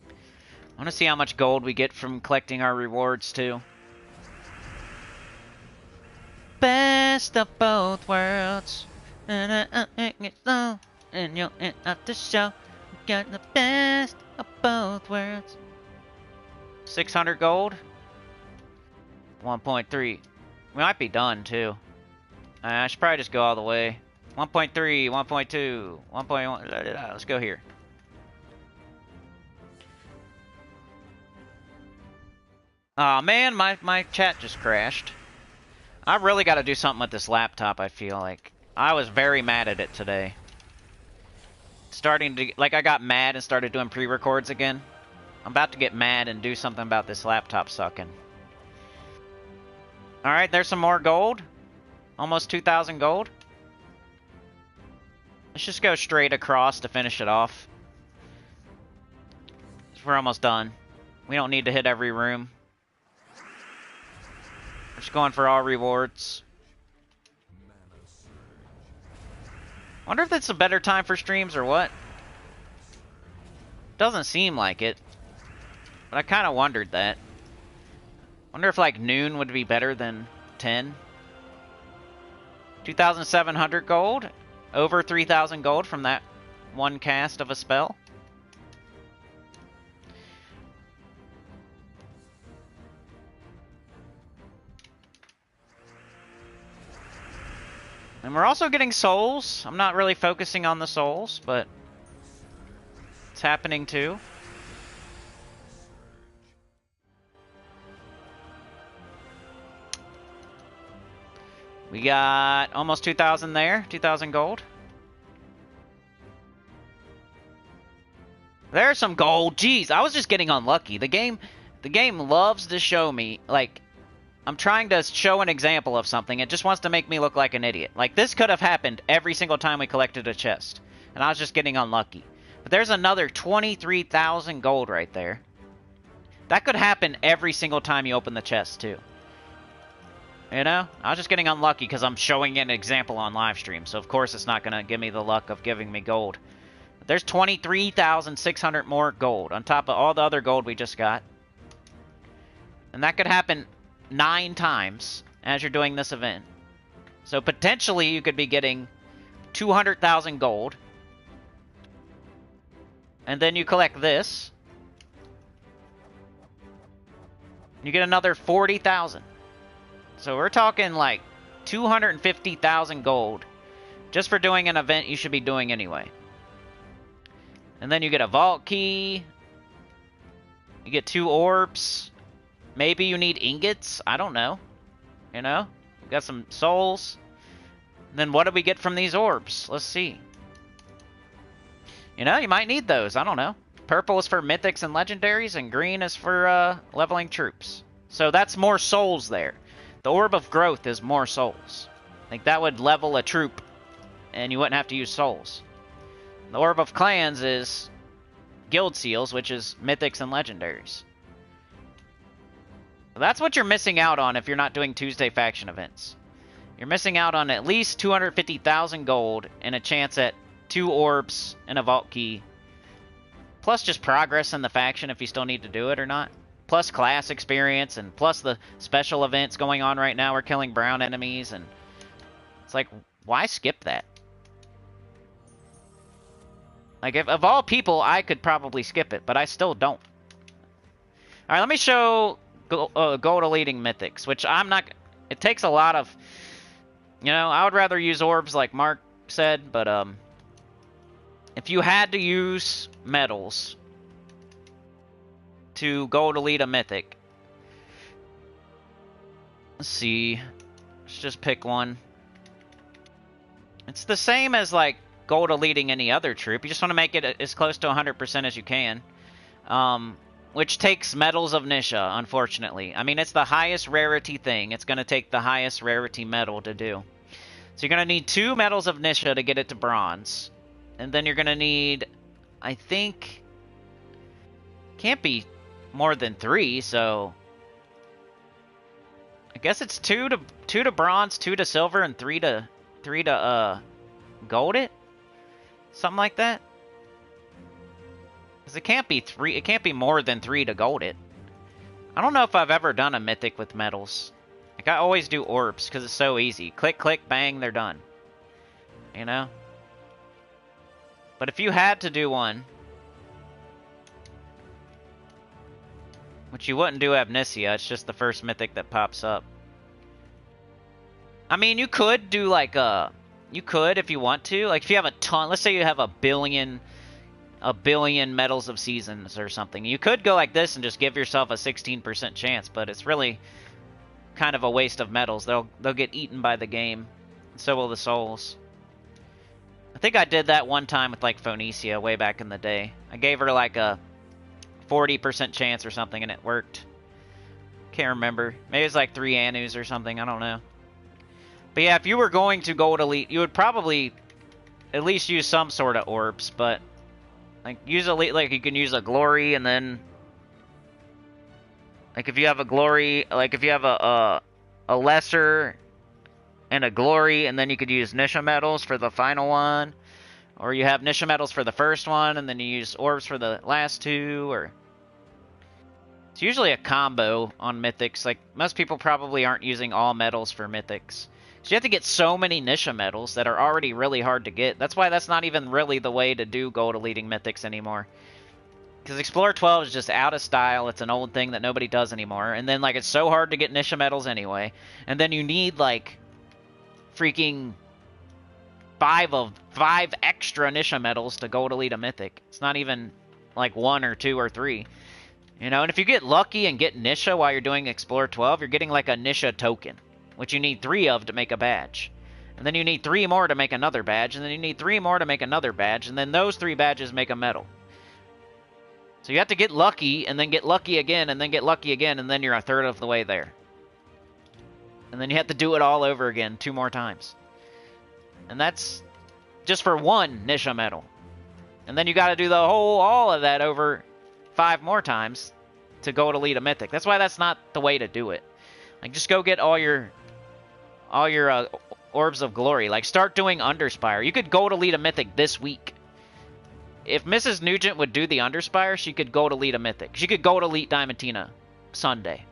I want to see how much gold we get from collecting our rewards too. Best of both worlds. And you'll end up the show. Got the best of both worlds. 600 gold. 1.3. We might be done too. I should probably just go all the way. 1.3, 1.2, 1.1. Let's go here. Aw, man, my chat just crashed. I really got to do something with this laptop, I feel like. I was very mad at it today. Starting to, like, I got mad and started doing pre-records again. I'm about to get mad and do something about this laptop sucking. Alright, there's some more gold. Almost 2,000 gold. Let's just go straight across to finish it off. We're almost done. We don't need to hit every room. We're just going for all rewards. Wonder if it's a better time for streams or what. Doesn't seem like it. But I kind of wondered that. Wonder if like noon would be better than 10. 2,700 gold. Over 3,000 gold from that one cast of a spell. And we're also getting souls. I'm not really focusing on the souls, but it's happening too. We got almost 2,000 there. 2,000 gold. There's some gold. Jeez, I was just getting unlucky. The game loves to show me, like, I'm trying to show an example of something. It just wants to make me look like an idiot. Like, this could have happened every single time we collected a chest. And I was just getting unlucky. But there's another 23,000 gold right there. That could happen every single time you open the chest, too. You know? I was just getting unlucky because I'm showing an example on live stream. So, of course, it's not going to give me the luck of giving me gold. But there's 23,600 more gold on top of all the other gold we just got. And that could happen 9 times as you're doing this event. So potentially you could be getting 200,000 gold. And then you collect this. You get another 40,000. So we're talking like 250,000 gold just for doing an event you should be doing anyway. And then you get a vault key. You get 2 orbs. Maybe you need ingots. I don't know. You know? We got some souls. Then what do we get from these orbs? Let's see. You know, you might need those. I don't know. Purple is for mythics and legendaries, and green is for leveling troops. So that's more souls there. The orb of growth is more souls. I think that would level a troop, and you wouldn't have to use souls. The orb of clans is guild seals, which is mythics and legendaries. That's what you're missing out on if you're not doing Tuesday faction events. You're missing out on at least 250,000 gold and a chance at 2 orbs and a vault key Plus just progress in the faction if you still need to do it or not. Plus class experience, and plus the special events going on right now. We're killing brown enemies, and it's like, why skip that? Like, if of all people, I could probably skip it, but I still don't. Alright, let me show gold eluding mythics, which I'm not... It takes a lot of... You know, I would rather use orbs like Mark said, but if you had to use medals to gold elite a mythic... Let's see. Let's just pick one. It's the same as, like, gold eliting any other troop. You just want to make it as close to 100% as you can. Which takes medals of Nisha, unfortunately. I mean, it's the highest rarity thing. It's going to take the highest rarity medal to do. So you're going to need 2 medals of Nisha to get it to bronze. And then you're going to need, I think... Can't be more than 3, so... I guess it's 2 to bronze, 2 to silver, and 3 to gold it? Something like that? Because it can't be 3, it can't be more than 3 to gold it. I don't know if I've ever done a mythic with medals. Like, I always do orbs, because it's so easy. Click, click, bang, they're done. You know? But if you had to do one... Which you wouldn't do Amnesia, it's just the first mythic that pops up. I mean, you could do, like, you could if you want to. Like, if you have a ton... Let's say you have a billion medals of seasons or something. You could go like this and just give yourself a 16% chance, but it's really kind of a waste of medals. They'll get eaten by the game. So will the souls. I think I did that one time with, like, Phoenicia way back in the day. I gave her, like, a 40% chance or something, and it worked. Can't remember. Maybe it was, like, 3 Anus or something. I don't know. But yeah, if you were going to gold elite, you would probably at least use some sort of orbs, but... Like, use elite, like, you can use a glory, and then... Like, if you have a glory, like, if you have a lesser and a glory, and then you could use Nisha medals for the final one. Or you have Nisha medals for the first one, and then you use orbs for the last 2, or... It's usually a combo on mythics. Like, most people probably aren't using all medals for mythics. So you have to get so many Nisha medals that are already really hard to get. That's why that's not even really the way to do gold eliting mythics anymore. Because Explorer 12 is just out of style. It's an old thing that nobody does anymore. And then, like, it's so hard to get Nisha medals anyway. And then you need, like, freaking 5 extra Nisha medals to gold elite a mythic. It's not even, like, 1 or 2 or 3. You know, and if you get lucky and get Nisha while you're doing Explorer 12, you're getting, like, a Nisha token, which you need 3 of to make a badge. And then you need 3 more to make another badge, and then you need 3 more to make another badge, and then those 3 badges make a medal. So you have to get lucky, and then get lucky again, and then get lucky again, and then you're a third of the way there. And then you have to do it all over again 2 more times. And that's just for 1 Nisha medal. And then you got to do all of that over 5 more times to go to lead a mythic. That's why that's not the way to do it. Like, just go get all your orbs of glory. Like, start doing Underspire. You could go to lead a mythic this week. If Mrs. Nugent would do the Underspire, she could go to lead a mythic. She could go to lead Diamantina Sunday.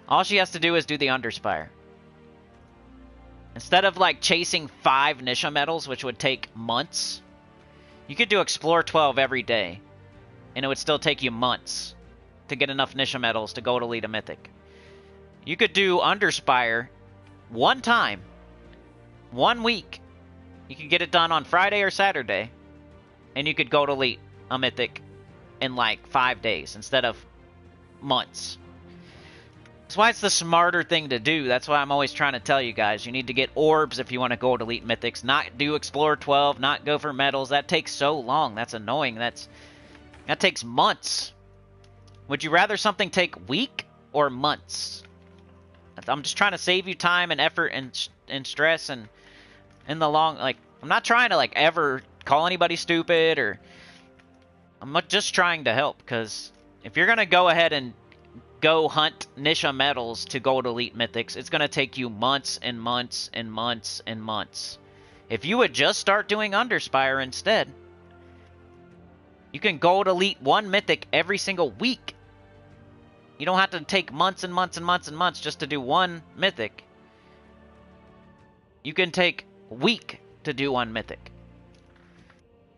All she has to do is do the Underspire. Instead of, like, chasing 5 Nisha medals, which would take months, you could do Explore 12 every day, and it would still take you months to get enough Nisha medals to go to lead a mythic. You could do Underspire one time, 1 week. You could get it done on Friday or Saturday, and you could go to lead a mythic in, like, 5 days instead of months. That's why it's the smarter thing to do. That's why I'm always trying to tell you guys. You need to get orbs if you want to go to elite mythics. Not do Explorer 12. Not go for medals. That takes so long. That's annoying. That takes months. Would you rather something take week or months? I'm just trying to save you time and effort and stress, and in the long... Like, I'm not trying to, like, ever call anybody stupid, or... I'm just trying to help, because if you're going to go ahead and go hunt Nisha medals to gold elite mythics, it's going to take you months and months and months and months. If you would just start doing Underspire instead, You can gold elite one mythic every single week. You don't have to take months and months and months and months just to do one mythic. You can take a week to do one mythic.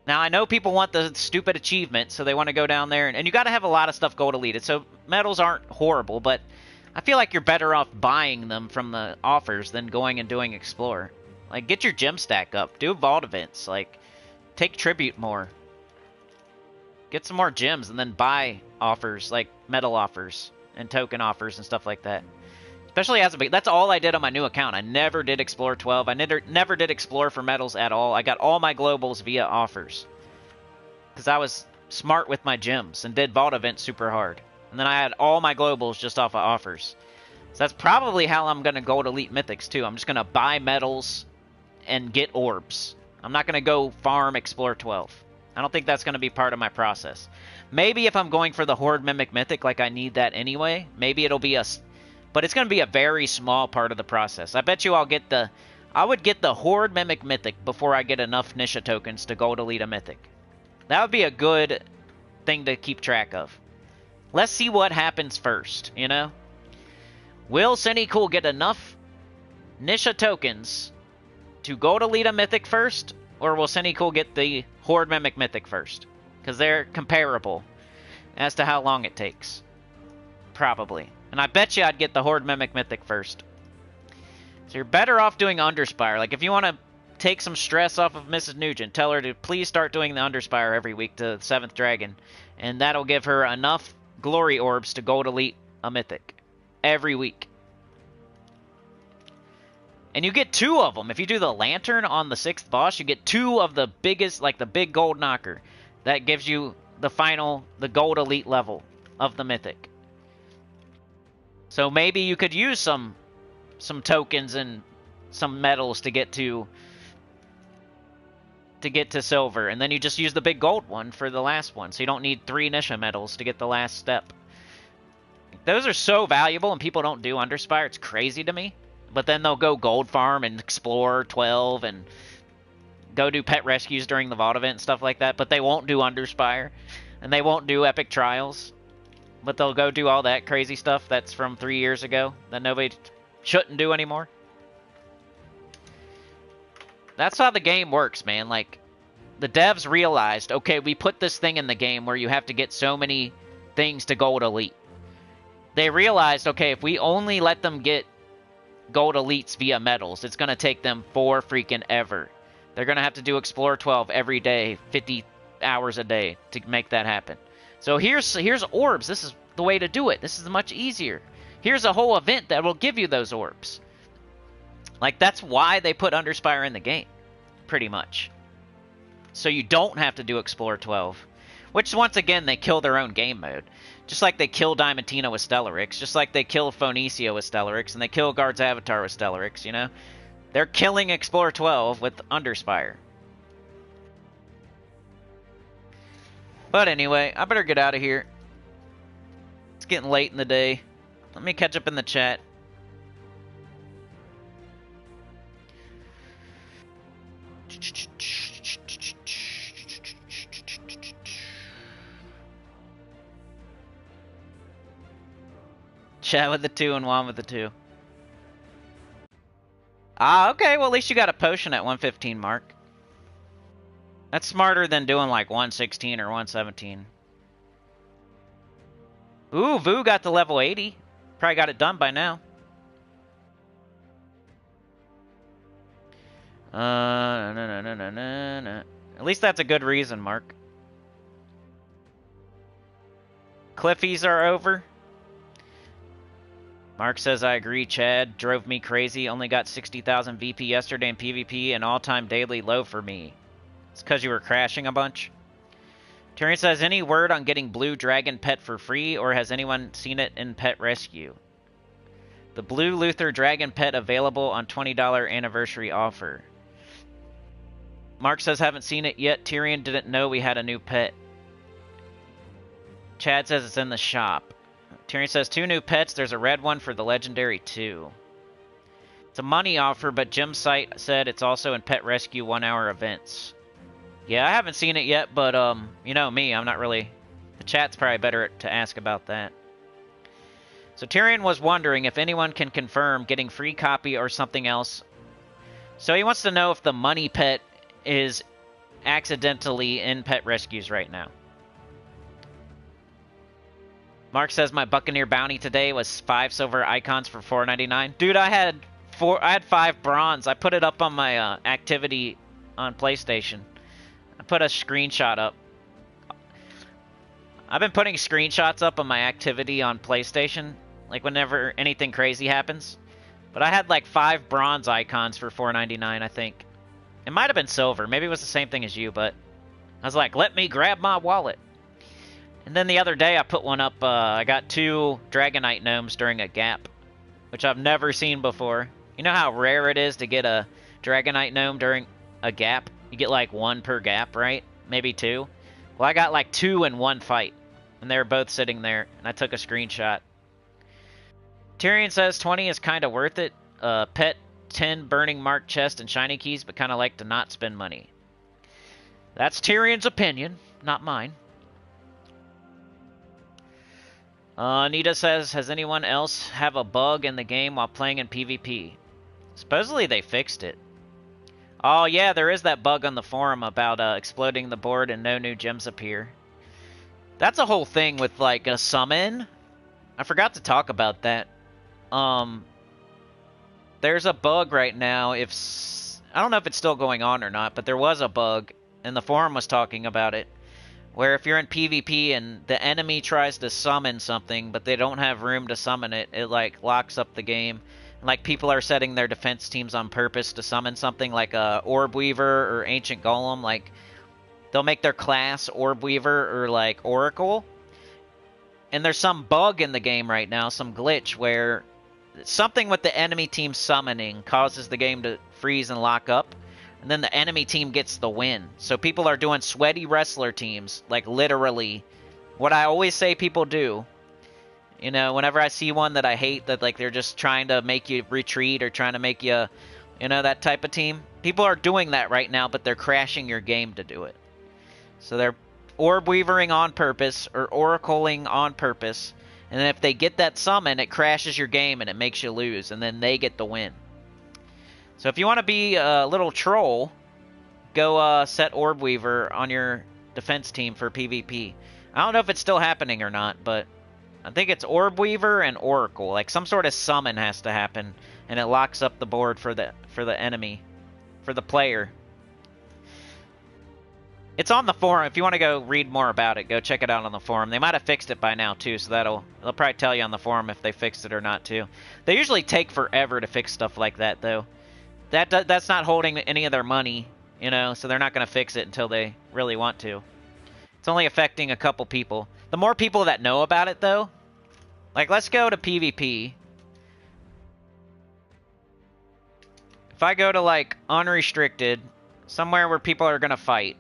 Now, I know people want the stupid achievement, so they want to go down there. And you got to have a lot of stuff gold deleted. So medals aren't horrible, but I feel like you're better off buying them from the offers than going and doing Explore. Like, get your gem stack up. Do vault events. Like, take tribute more. Get some more gems and then buy offers, like medal offers and token offers and stuff like that. Especially as a big, that's all I did on my new account. I never did Explore 12. I never did Explore for medals at all. I got all my globals via offers. Because I was smart with my gems and did vault events super hard. And then I had all my globals just off of offers. So that's probably how I'm going to gold elite mythics too. I'm just going to buy medals and get orbs. I'm not going to go farm Explore 12. I don't think that's going to be part of my process. Maybe if I'm going for the Horde Mimic Mythic, like I need that anyway, maybe it'll be a... But it's going to be a very small part of the process. I bet you I'll get the... I would get the Horde Mimic Mythic before I get enough Nisha tokens to gold elite a Mythic. That would be a good thing to keep track of. Let's see what happens first, you know? Will Sinnycool get enough Nisha tokens to gold elite a Mythic first? Or will Sinnycool get the Horde Mimic Mythic first? Because they're comparable as to how long it takes. Probably. And I bet you I'd get the Horde Mimic Mythic first. So you're better off doing Underspire. Like, if you want to take some stress off of Mrs. Nugent, tell her to please start doing the Underspire every week to 7th Dragon. And that'll give her enough Glory Orbs to gold elite a Mythic. Every week. And you get 2 of them. If you do the Lantern on the 6th boss, you get 2 of the biggest, like the big gold knocker. That gives you the final, the gold elite level of the Mythic. So maybe you could use some tokens and some medals to get to silver. And then you just use the big gold one for the last one. So you don't need 3 Nisha medals to get the last step. Those are so valuable and people don't do Underspire. It's crazy to me. But then they'll go gold farm and explore 12 and go do pet rescues during the vault event and stuff like that. But they won't do Underspire. And they won't do epic trials. But they'll go do all that crazy stuff that's from 3 years ago that nobody shouldn't do anymore. That's how the game works, man. Like, the devs realized, okay, we put this thing in the game where you have to get so many things to gold elite. They realized, okay, if we only let them get gold elites via medals, it's going to take them for freaking ever. They're going to have to do Explore 12 every day, 50 hours a day to make that happen. So here's orbs. This is the way to do it. This is much easier. Here's a whole event that will give you those orbs. Like, that's why they put Underspire in the game, pretty much. So you don't have to do Explore 12. Which, once again, they kill their own game mode. Just like they kill Diamantina with Stellarix. Just like they kill Phoenicia with Stellarix. And they kill Guard's Avatar with Stellarix, you know? They're killing Explore 12 with Underspire. But anyway, I better get out of here. It's getting late in the day. Let me catch up in the chat. Chat with the 2 and Juan with the 2. Ah, okay. Well, at least you got a potion at 115 mark. That's smarter than doing like 116 or 117. Ooh, Vu got to level 80. Probably got it done by now. No. At least that's a good reason, Mark. Cliffies are over. Mark says, I agree, Chad. Drove me crazy. Only got 60,000 VP yesterday in PvP, an all-time daily low for me. It's because you were crashing a bunch. Tyrion says, any word on getting Blue Dragon Pet for free, or has anyone seen it in Pet Rescue? The Blue Luther Dragon Pet available on $20 anniversary offer. Mark says, haven't seen it yet. Tyrion didn't know we had a new pet. Chad says it's in the shop. Tyrion says, 2 new pets. There's a red one for the Legendary 2. It's a money offer, but Jim's site said it's also in Pet Rescue 1-hour events. Yeah, I haven't seen it yet, but, you know me, I'm not really... The chat's probably better to ask about that. So Tyrion was wondering if anyone can confirm getting free copy or something else. So he wants to know if the money pet is accidentally in pet rescues right now. Mark says my Buccaneer bounty today was 5 silver icons for $4.99. Dude, I had 5 bronze. I put it up on my activity on PlayStation. I put a screenshot up. I've been putting screenshots up on my activity on PlayStation, like whenever anything crazy happens. But I had like 5 bronze icons for $4.99, I think. It might have been silver. Maybe it was the same thing as you, but I was like, let me grab my wallet. And then the other day I put one up, I got 2 Dragonite Gnomes during a gap, which I've never seen before. You know how rare it is to get a Dragonite Gnome during a gap? You get like 1 per gap, right? Maybe 2. Well, I got like 2 in one fight, and they were both sitting there, and I took a screenshot. Tyrion says 20 is kind of worth it. Pet 10 Burning Mark chest and shiny keys, but kind of like to not spend money. That's Tyrion's opinion, not mine. Anita says, has anyone else have a bug in the game while playing in PvP? Supposedly they fixed it. Oh yeah, there is that bug on the forum about exploding the board and no new gems appear. That's a whole thing with like a summon. I forgot to talk about that. There's a bug right now. I don't know if it's still going on or not, but there was a bug, and the forum was talking about it, where if you're in PvP and the enemy tries to summon something, but they don't have room to summon it, it like locks up the game. Like people are setting their defense teams on purpose to summon something like a Orb Weaver or Ancient Golem. Like they'll make their class Orb Weaver or like Oracle. And there's some bug in the game right now, some glitch where something with the enemy team summoning causes the game to freeze and lock up, and then the enemy team gets the win. So people are doing sweaty wrestler teams, like literally what I always say people do. You know, whenever I see one that I hate, that like they're just trying to make you retreat or trying to make you, you know, that type of team. People are doing that right now, but they're crashing your game to do it. So they're Orb Weavering on purpose or Oracling on purpose. And then if they get that summon, it crashes your game and it makes you lose, and then they get the win. So if you want to be a little troll, go set Orb Weaver on your defense team for PvP. I don't know if it's still happening or not, but I think it's Orb Weaver and Oracle. Like some sort of summon has to happen, and it locks up the board for the enemy, for the player. It's on the forum. If you want to go read more about it, go check it out on the forum. They might have fixed it by now too, so they'll probably tell you on the forum if they fixed it or not too. They usually take forever to fix stuff like that though. That's not holding any of their money, you know, so they're not going to fix it until they really want to. It's only affecting a couple people. The more people that know about it though, like let's go to PvP. If I go to like unrestricted, somewhere where people are going to fight.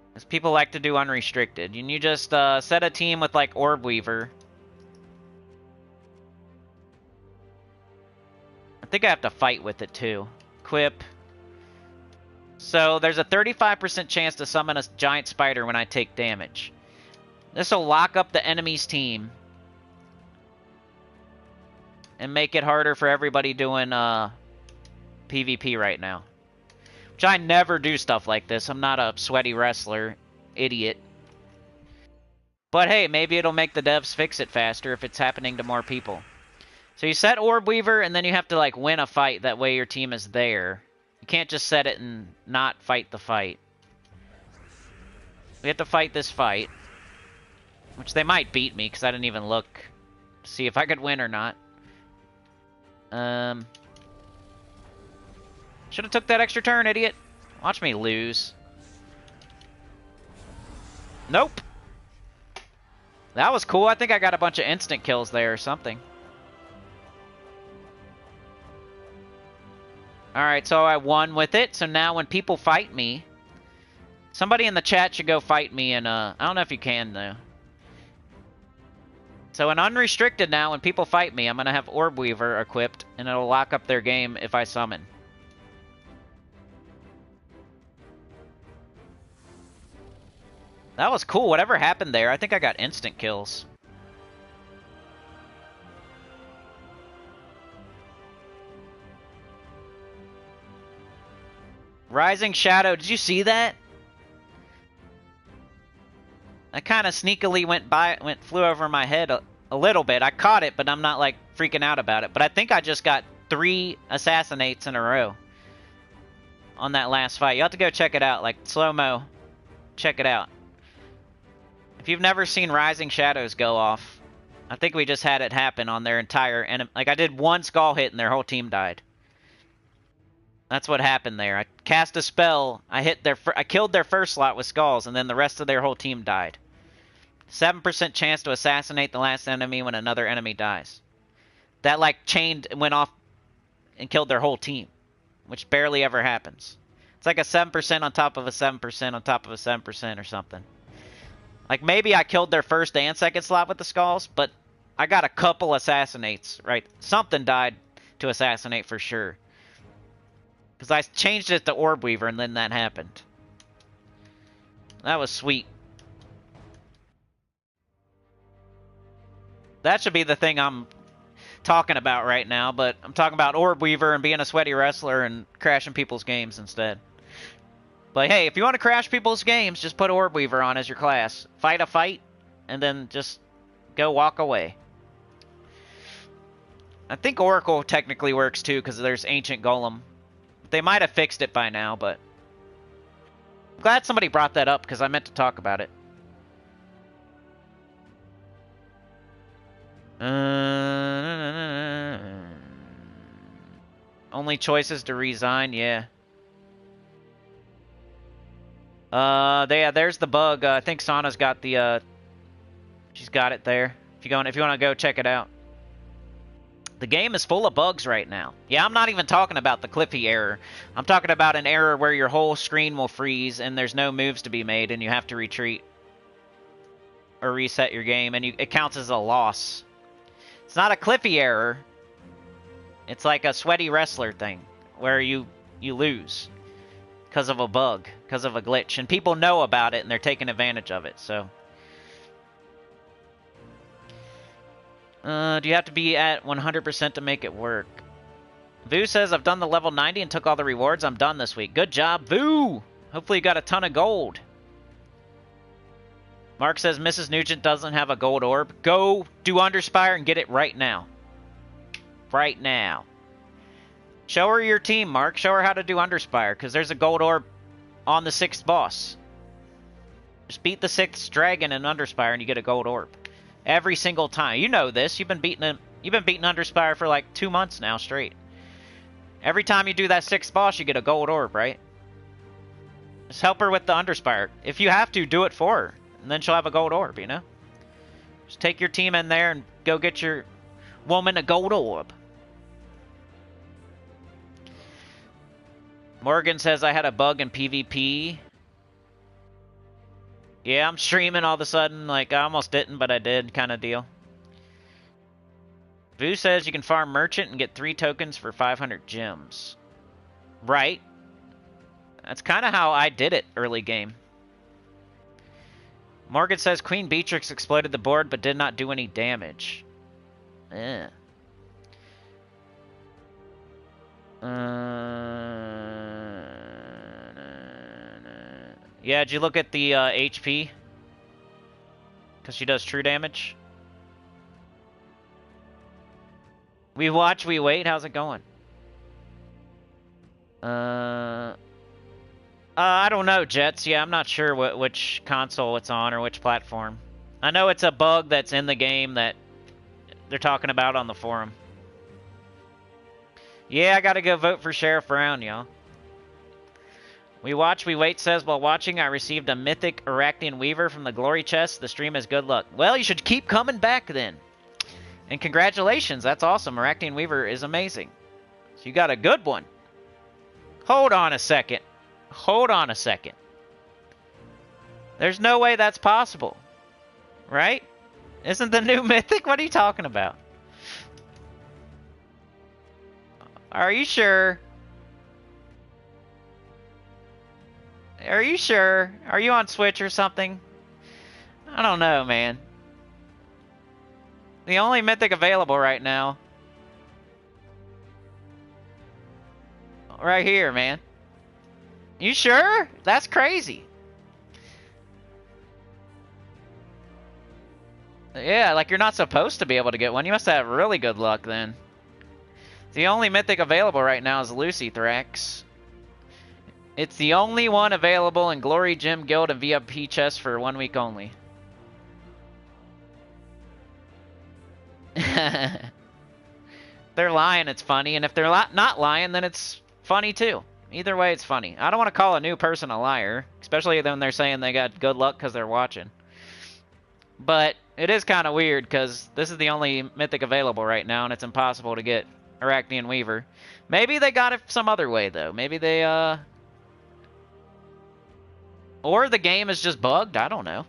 Because people like to do unrestricted. And you just set a team with like Orb Weaver. I think I have to fight with it too. Equip. So there's a 35% chance to summon a giant spider when I take damage. This will lock up the enemy's team. And make it harder for everybody doing PvP right now. Which I never do stuff like this. I'm not a sweaty wrestler. Idiot. But hey, maybe it'll make the devs fix it faster if it's happening to more people. So you set Orb Weaver, and then you have to like win a fight. That way your team is there. You can't just set it and not fight the fight. We have to fight this fight. Which they might beat me, because I didn't even look to see if I could win or not. Should have took that extra turn, idiot. Watch me lose. Nope. That was cool. I think I got a bunch of instant kills there or something. Alright, so I won with it. So now when people fight me, somebody in the chat should go fight me. And I don't know if you can, though. So in unrestricted now, when people fight me, I'm going to have Orb Weaver equipped. And it'll lock up their game if I summon. That was cool. Whatever happened there, I think I got instant kills. Rising Shadow, did you see that? I kind of sneakily flew over my head a little bit. I caught it, but I'm not like freaking out about it. But I think I just got 3 assassinates in a row on that last fight. You have to go check it out, like slow-mo. Check it out. If you've never seen Rising Shadows go off, I think we just had it happen on their entire enemy. Like I did 1 skull hit and their whole team died. That's what happened there. I cast a spell. I killed their first slot with skulls, and then the rest of their whole team died. 7% chance to assassinate the last enemy when another enemy dies. That like chained went off and killed their whole team, which barely ever happens. It's like a 7% on top of a 7% on top of a 7% or something. Like maybe I killed their first and second slot with the skulls, but I got a couple assassinates, right? Something died to assassinate for sure. Because I changed it to Orb Weaver and then that happened. That was sweet. That should be the thing I'm talking about right now, but I'm talking about Orb Weaver and being a sweaty wrestler and crashing people's games instead. But hey, if you want to crash people's games, just put Orb Weaver on as your class. Fight a fight, and then just go walk away. I think Oracle technically works too, because there's Ancient Golem. They might have fixed it by now, but I'm glad somebody brought that up, because I meant to talk about it. Only choices to resign, yeah. There's the bug. I think Sana's got the, she's got it there. If you want to go check it out. The game is full of bugs right now. Yeah, I'm not even talking about the Cliffy error. I'm talking about an error where your whole screen will freeze and there's no moves to be made and you have to retreat or reset your game, and it counts as a loss. It's not a Cliffy error. It's like a sweaty wrestler thing where you lose because of a bug, because of a glitch, and people know about it and they're taking advantage of it. So do you have to be at 100% to make it work? Vu says, I've done the level 90 and took all the rewards. I'm done this week. Good job, Vu! Hopefully you got a ton of gold. Mark says, Mrs. Nugent doesn't have a gold orb. Go do Underspire and get it right now. Right now. Show her your team, Mark. Show her how to do Underspire, because there's a gold orb on the 6th boss. Just beat the 6th dragon in Underspire and you get a gold orb. Every single time. You know this. You've been beating Underspire for like 2 months now straight. Every time you do that 6th boss, you get a gold orb, right? Just help her with the Underspire. If you have to, do it for her. And then she'll have a gold orb, you know? Just take your team in there and go get your woman a gold orb. Morgan says, I had a bug in PvP. Yeah, I'm streaming all of a sudden. Like, I almost didn't, but I did, kind of deal. Vu says you can farm Merchant and get 3 tokens for 500 gems. Right. That's kind of how I did it early game. Morgan says Queen Beatrix exploded the board but did not do any damage. Yeah. Yeah, did you look at the HP? Because she does true damage. We watch, we wait. How's it going? I don't know, Jets. Yeah, I'm not sure which console it's on or which platform. I know it's a bug that's in the game that they're talking about on the forum. Yeah, I gotta go vote for Sheriff Brown, y'all. We watch, we wait says, while watching, I received a mythic Arachnian Weaver from the Glory Chest. The stream is good luck. Well, you should keep coming back then. And congratulations, that's awesome. Arachnian Weaver is amazing. So you got a good one. Hold on a second. Hold on a second. There's no way that's possible. Right? Isn't the new mythic? What are you talking about? Are you sure? Are you sure? Are you on Switch or something? I don't know, man. The only mythic available right now. Right here, man. You sure? That's crazy. Yeah, like you're not supposed to be able to get one. You must have really good luck then. The only mythic available right now is Lucy Thrax. It's the only one available in Glory Gem Guild and VIP chests for 1 week only. They're lying, it's funny. And if they're not lying, then it's funny too. Either way, it's funny. I don't want to call a new person a liar, especially when they're saying they got good luck because they're watching. But it is kind of weird because this is the only mythic available right now, and it's impossible to get Arachnean Weaver. Maybe they got it some other way, though. Maybe they, or the game is just bugged. I don't know.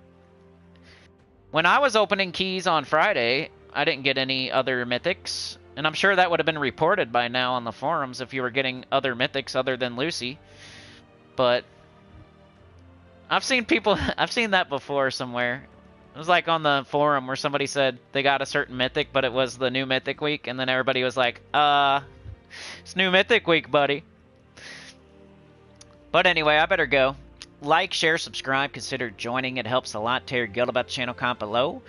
When I was opening keys on Friday, I didn't get any other mythics. And I'm sure that would have been reported by now on the forums if you were getting other mythics other than Lucy. But I've seen that before somewhere. It was like on the forum where somebody said they got a certain mythic, but it was the new mythic week, and then everybody was like, it's new mythic week, buddy. But anyway, I better go. Like, share, subscribe, consider joining. It helps a lot. Tell your guild about the channel, comment below.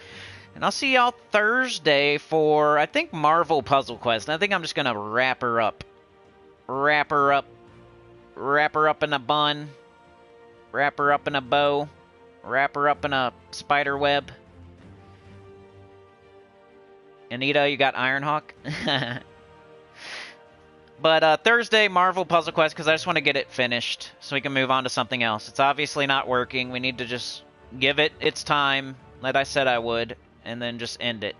And I'll see y'all Thursday for, I think, Marvel Puzzle Quest. I think I'm just going to wrap her up. Wrap her up in a bun. Wrap her up in a bow. Wrap her up in a spider web. Anita, you got Ironhawk? But Thursday, Marvel Puzzle Quest, because I just want to get it finished so we can move on to something else. It's obviously not working. We need to just give it its time, like I said I would, and then just end it.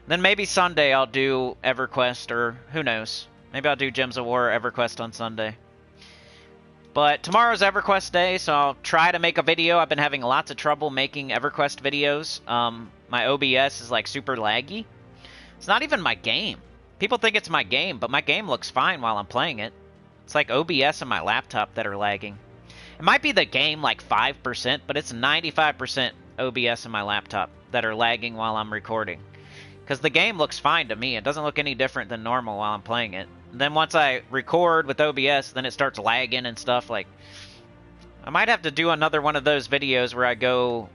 Then maybe Sunday I'll do EverQuest, or who knows. Maybe I'll do Gems of War or EverQuest on Sunday. But tomorrow's EverQuest day, so I'll try to make a video. I've been having lots of trouble making EverQuest videos. My OBS is like super laggy. It's not even my game. People think it's my game, but my game looks fine while I'm playing it. It's like OBS and my laptop that are lagging. It might be the game like 5%, but it's 95% OBS and my laptop that are lagging while I'm recording. Because the game looks fine to me. It doesn't look any different than normal while I'm playing it. Then once I record with OBS, then it starts lagging and stuff. Like, I might have to do another one of those videos where I go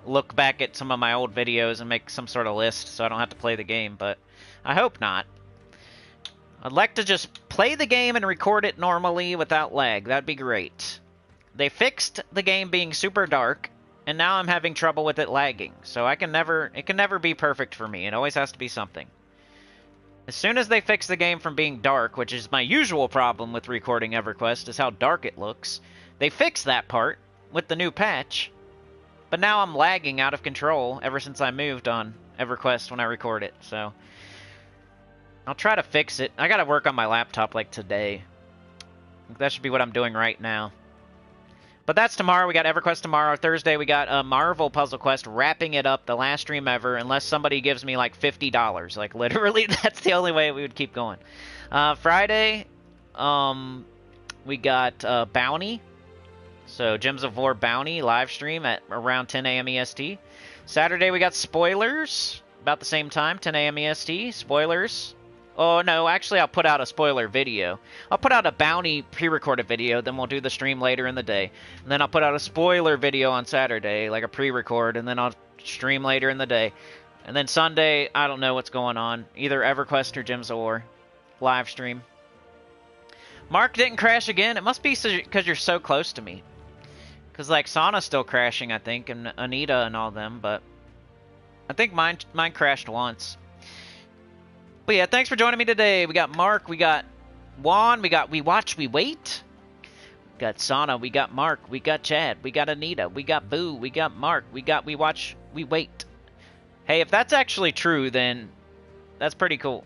look back at some of my old videos and make some sort of list so I don't have to play the game, but I hope not. I'd like to just play the game and record it normally without lag. That'd be great. They fixed the game being super dark, and now I'm having trouble with it lagging. So it can never be perfect for me. It always has to be something. As soon as they fix the game from being dark, which is my usual problem with recording EverQuest, is how dark it looks. They fixed that part with the new patch, but now I'm lagging out of control ever since I moved on EverQuest when I record it, so I'll try to fix it. I gotta work on my laptop like today. That should be what I'm doing right now. But that's tomorrow. We got EverQuest tomorrow. Thursday, we got a Marvel Puzzle Quest, wrapping it up, the last stream ever, unless somebody gives me like $50. Like, literally, that's the only way we would keep going. Friday, we got Bounty. So, Gems of War Bounty live stream at around 10 a.m. EST. Saturday, we got Spoilers, about the same time, 10 a.m. EST. Spoilers. Oh, no, actually, I'll put out a spoiler video. I'll put out a Bounty pre-recorded video, then we'll do the stream later in the day. And then I'll put out a spoiler video on Saturday, like a pre-record, and then I'll stream later in the day. And then Sunday, I don't know what's going on. Either EverQuest or Gems of War. Live stream. Mark didn't crash again. It must be because you're so close to me. Because, like, Sauna's still crashing, I think, and Anita and all them, but I think mine crashed once. But yeah, thanks for joining me today. We got Mark, we got Juan, we got We Watch, We Wait. We got Sauna, we got Mark, we got Chad, we got Anita, we got Boo, we got Mark, we got We Watch, We Wait. Hey, if that's actually true, then that's pretty cool.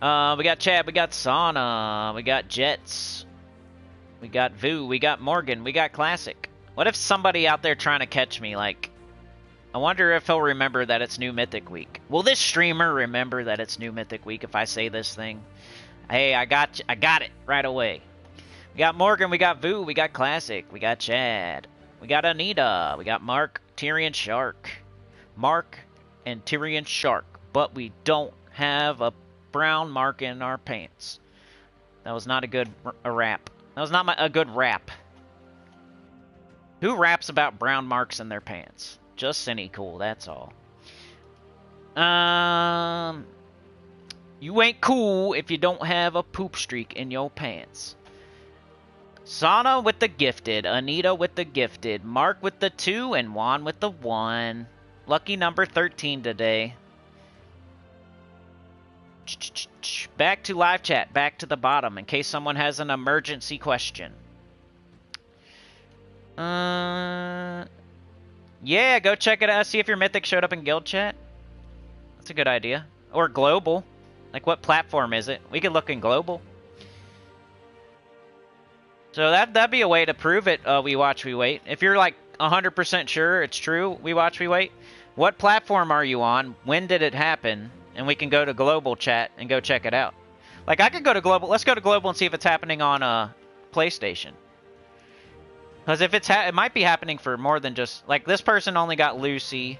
We got Chad, we got Sauna, we got Jets, we got Vu, we got Morgan, we got Classic. What if somebody out there trying to catch me, like, I wonder if he'll remember that it's New Mythic Week. Will this streamer remember that it's New Mythic Week if I say this thing? Hey, I got it right away. We got Morgan, we got Vu, we got Classic, we got Chad, we got Anita, we got Mark, Tyrion Shark. Mark and Tyrion Shark. But we don't have a brown mark in our pants. That was not a good rap. That was not a good rap. Who raps about brown marks in their pants? Just Sinnycool, that's all. You ain't cool if you don't have a poop streak in your pants. Sana with the gifted, Anita with the gifted, Mark with the 2, and Juan with the 1. Lucky number 13 today. Back to live chat, back to the bottom, in case someone has an emergency question. Yeah, go check it out, see if your mythic showed up in guild chat. That's a good idea. Or global. Like, what platform is it? We could look in global. So that'd be a way to prove it, we watch, we wait. If you're like 100% sure it's true, we watch, we wait. What platform are you on? When did it happen? And we can go to global chat and go check it out. Like, I could go to global. Let's go to global and see if it's happening on PlayStation. Because if it's it might be happening for more than just... Like, this person only got Lucy.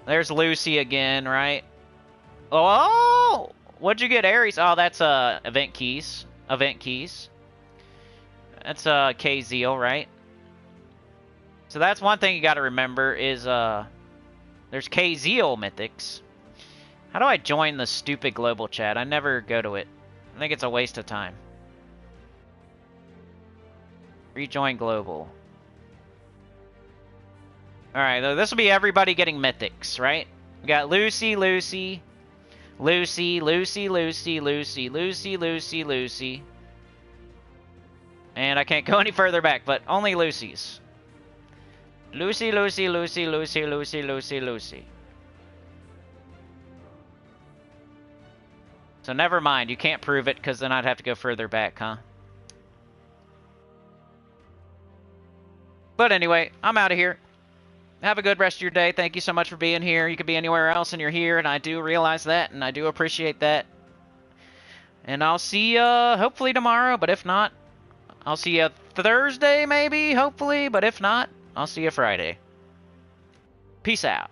There's Lucy again, right? Oh! What'd you get, Aries? Oh, that's event keys. Event keys. That's K-Zeal, right? So that's one thing you got to remember is there's K-Zeal mythics. How do I join the stupid global chat? I never go to it. I think it's a waste of time. Rejoin global. Alright, this will be everybody getting mythics, right? We got Lucy, Lucy, Lucy, Lucy, Lucy, Lucy, Lucy, Lucy, Lucy. And I can't go any further back, but only Lucy's. Lucy, Lucy, Lucy, Lucy, Lucy, Lucy, Lucy. So never mind, you can't prove it, because then I'd have to go further back, huh? But anyway, I'm out of here. Have a good rest of your day. Thank you so much for being here. You could be anywhere else and you're here, and I do realize that, and I do appreciate that. And I'll see you hopefully tomorrow, but if not, I'll see you Thursday maybe, hopefully, but if not, I'll see you Friday. Peace out.